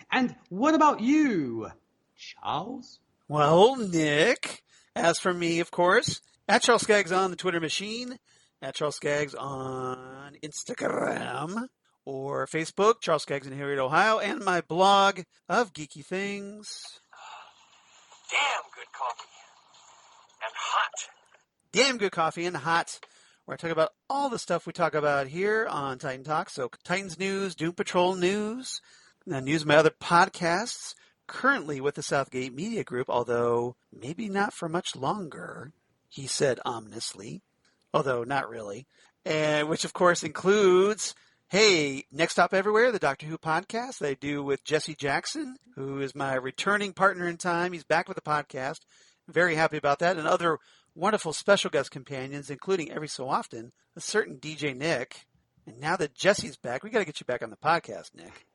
And what about you, Charles? Well, Nick, as for me, of course, at Charles Skaggs on the Twitter machine, at Charles Skaggs on Instagram or Facebook, Charles Skaggs in Harriet, Ohio, and my blog of geeky things. Damn good coffee. And hot. Damn good coffee and hot, where I talk about all the stuff we talk about here on Titan Talk. So Titans news, Doom Patrol news, news of my other podcasts, currently with the Southgate Media Group, although maybe not for much longer, he said ominously, although not really, which of course includes, hey, Next Stop Everywhere, the Doctor Who podcast that I do with Jesse Jackson, who is my returning partner in time. He's back with the podcast. Very happy about that. And other wonderful special guest companions, including every so often a certain DJ Nick. And now that Jesse's back, we got to get you back on the podcast, Nick.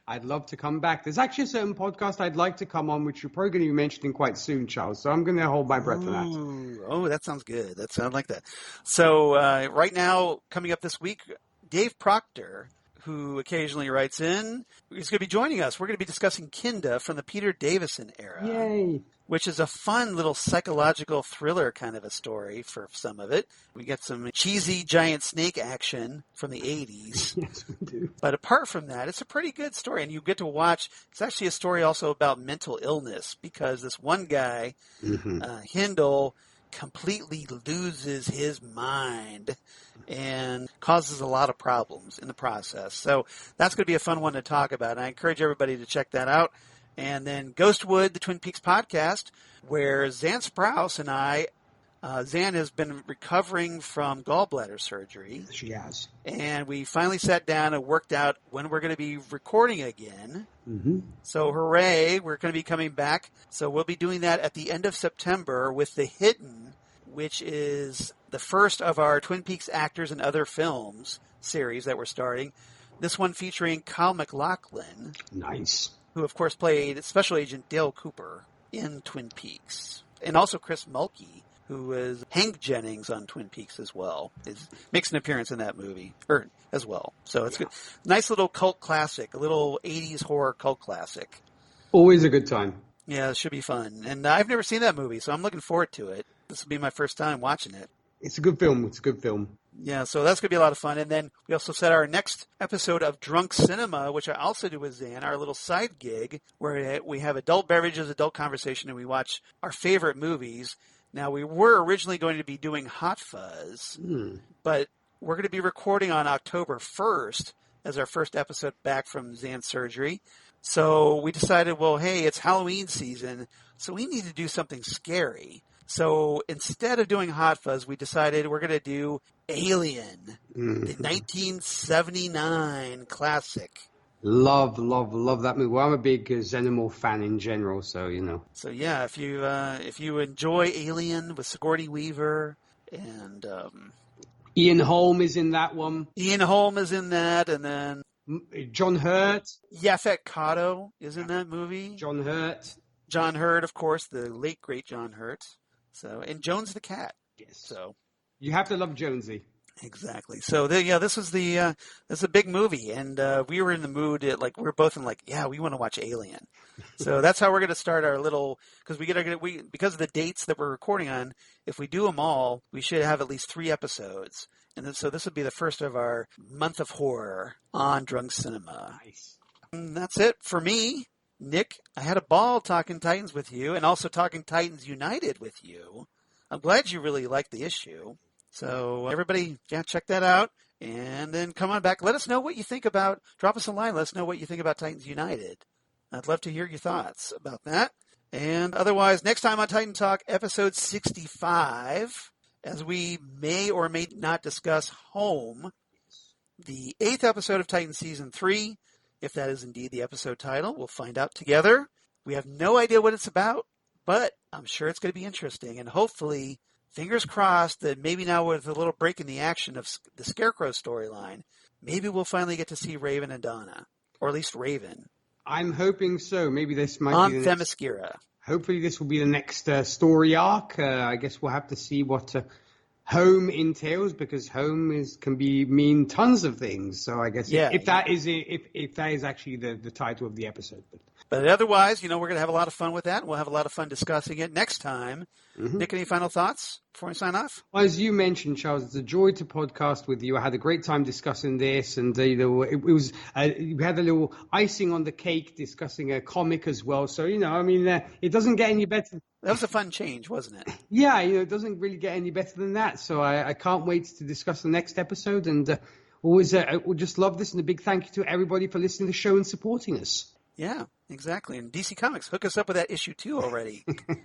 I'd love to come back. There's actually a certain podcast I'd like to come on, which you're probably going to be mentioning quite soon, Charles. So I'm going to hold my breath for that. Oh, that sounds good. That sounds like that. So right now, coming up this week, Dave Proctor, who occasionally writes in, is going to be joining us. We're going to be discussing Kinda from the Peter Davison era. Yay. Which is a fun little psychological thriller kind of a story for some of it. We get some cheesy giant snake action from the 80s. Yes, we do. But apart from that, it's a pretty good story. And you get to watch, it's actually a story also about mental illness, because this one guy, Hindle, completely loses his mind and causes a lot of problems in the process. So that's going to be a fun one to talk about. And I encourage everybody to check that out. And then Ghostwood, the Twin Peaks podcast, where Zan Sprouse and I, Zan has been recovering from gallbladder surgery. She has. And we finally sat down and worked out when we're going to be recording again. Mm-hmm. So hooray, we're going to be coming back. So we'll be doing that at the end of September with The Hidden, which is the first of our Twin Peaks Actors and Other Films series that we're starting. This one featuring Kyle MacLachlan. Nice. Who, of course, played Special Agent Dale Cooper in Twin Peaks. And also Chris Mulkey, who is Hank Jennings on Twin Peaks as well. Makes an appearance in that movie as well. So it's good. Nice little cult classic, a little 80s horror cult classic. Always a good time. Yeah, it should be fun. And I've never seen that movie, so I'm looking forward to it. This will be my first time watching it. It's a good film. Yeah, so that's going to be a lot of fun. And then we also set our next episode of Drunk Cinema, which I also do with Zan, our little side gig, where we have adult beverages, adult conversation, and we watch our favorite movies. Now, we were originally going to be doing Hot Fuzz, but we're going to be recording on October 1st as our first episode back from Zan's surgery. So we decided, well, hey, it's Halloween season, so we need to do something scary. So instead of doing Hot Fuzz, we decided we're going to do Alien, the 1979 classic. Love that movie. Well, I'm a big Xenomorph fan in general, so you know. So yeah, if you enjoy Alien with Sigourney Weaver and Ian Holm is in that one. Ian Holm is in that, and then John Hurt. Yaphet Kotto is in that movie. John Hurt, of course, the late great John Hurt. So, and Jones the cat. Yes. So you have to love Jonesy. Exactly. So this was this is a big movie, and we were in the mood. We were both in we want to watch Alien. So that's how we're going to start our little, because because of the dates that we're recording on. If we do them all, we should have at least 3 episodes, and then, so this would be the first of our month of horror on Drunk Cinema. Nice. And that's it for me, Nick. I had a ball talking Titans with you, and also talking Titans United with you. I'm glad you really liked the issue. So everybody, check that out. And then come on back. Let us know what you think about, drop us a line. Let us know what you think about Titans United. I'd love to hear your thoughts about that. And otherwise, next time on Titan Talk, episode 65, as we may or may not discuss Home, the 8th episode of Titan Season 3. If that is indeed the episode title, we'll find out together. We have no idea what it's about, but I'm sure it's going to be interesting. And hopefully, fingers crossed that maybe now with a little break in the action of the Scarecrow storyline, maybe we'll finally get to see Raven and Donna, or at least Raven. I'm hoping so. Maybe this might be the Themyscira. Hopefully this will be the next story arc. I guess we'll have to see what Home entails, because Home can mean tons of things. So I guess if that is actually the title of the episode. But otherwise, we're going to have a lot of fun with that. We'll have a lot of fun discussing it next time. Mm-hmm. Nick, any final thoughts before we sign off? Well, as you mentioned, Charles, it's a joy to podcast with you. I had a great time discussing this, and it was we had a little icing on the cake discussing a comic as well. So it doesn't get any better. That was a fun change, wasn't it? Yeah, it doesn't really get any better than that. So I can't wait to discuss the next episode, and we'll just love this. And a big thank you to everybody for listening to the show and supporting us. Yeah, exactly. And DC Comics, hook us up with that issue 2 already.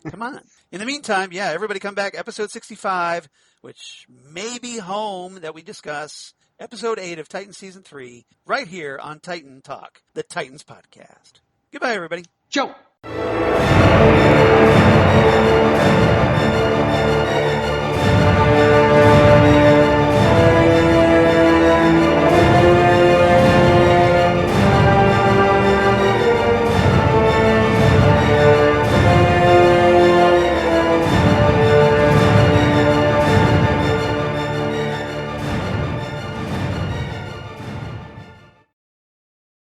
Come on. In the meantime, everybody come back. Episode 65, which may be Home that we discuss. Episode 8 of Titan Season 3, right here on Titan Talk, the Titans podcast. Goodbye, everybody. Ciao.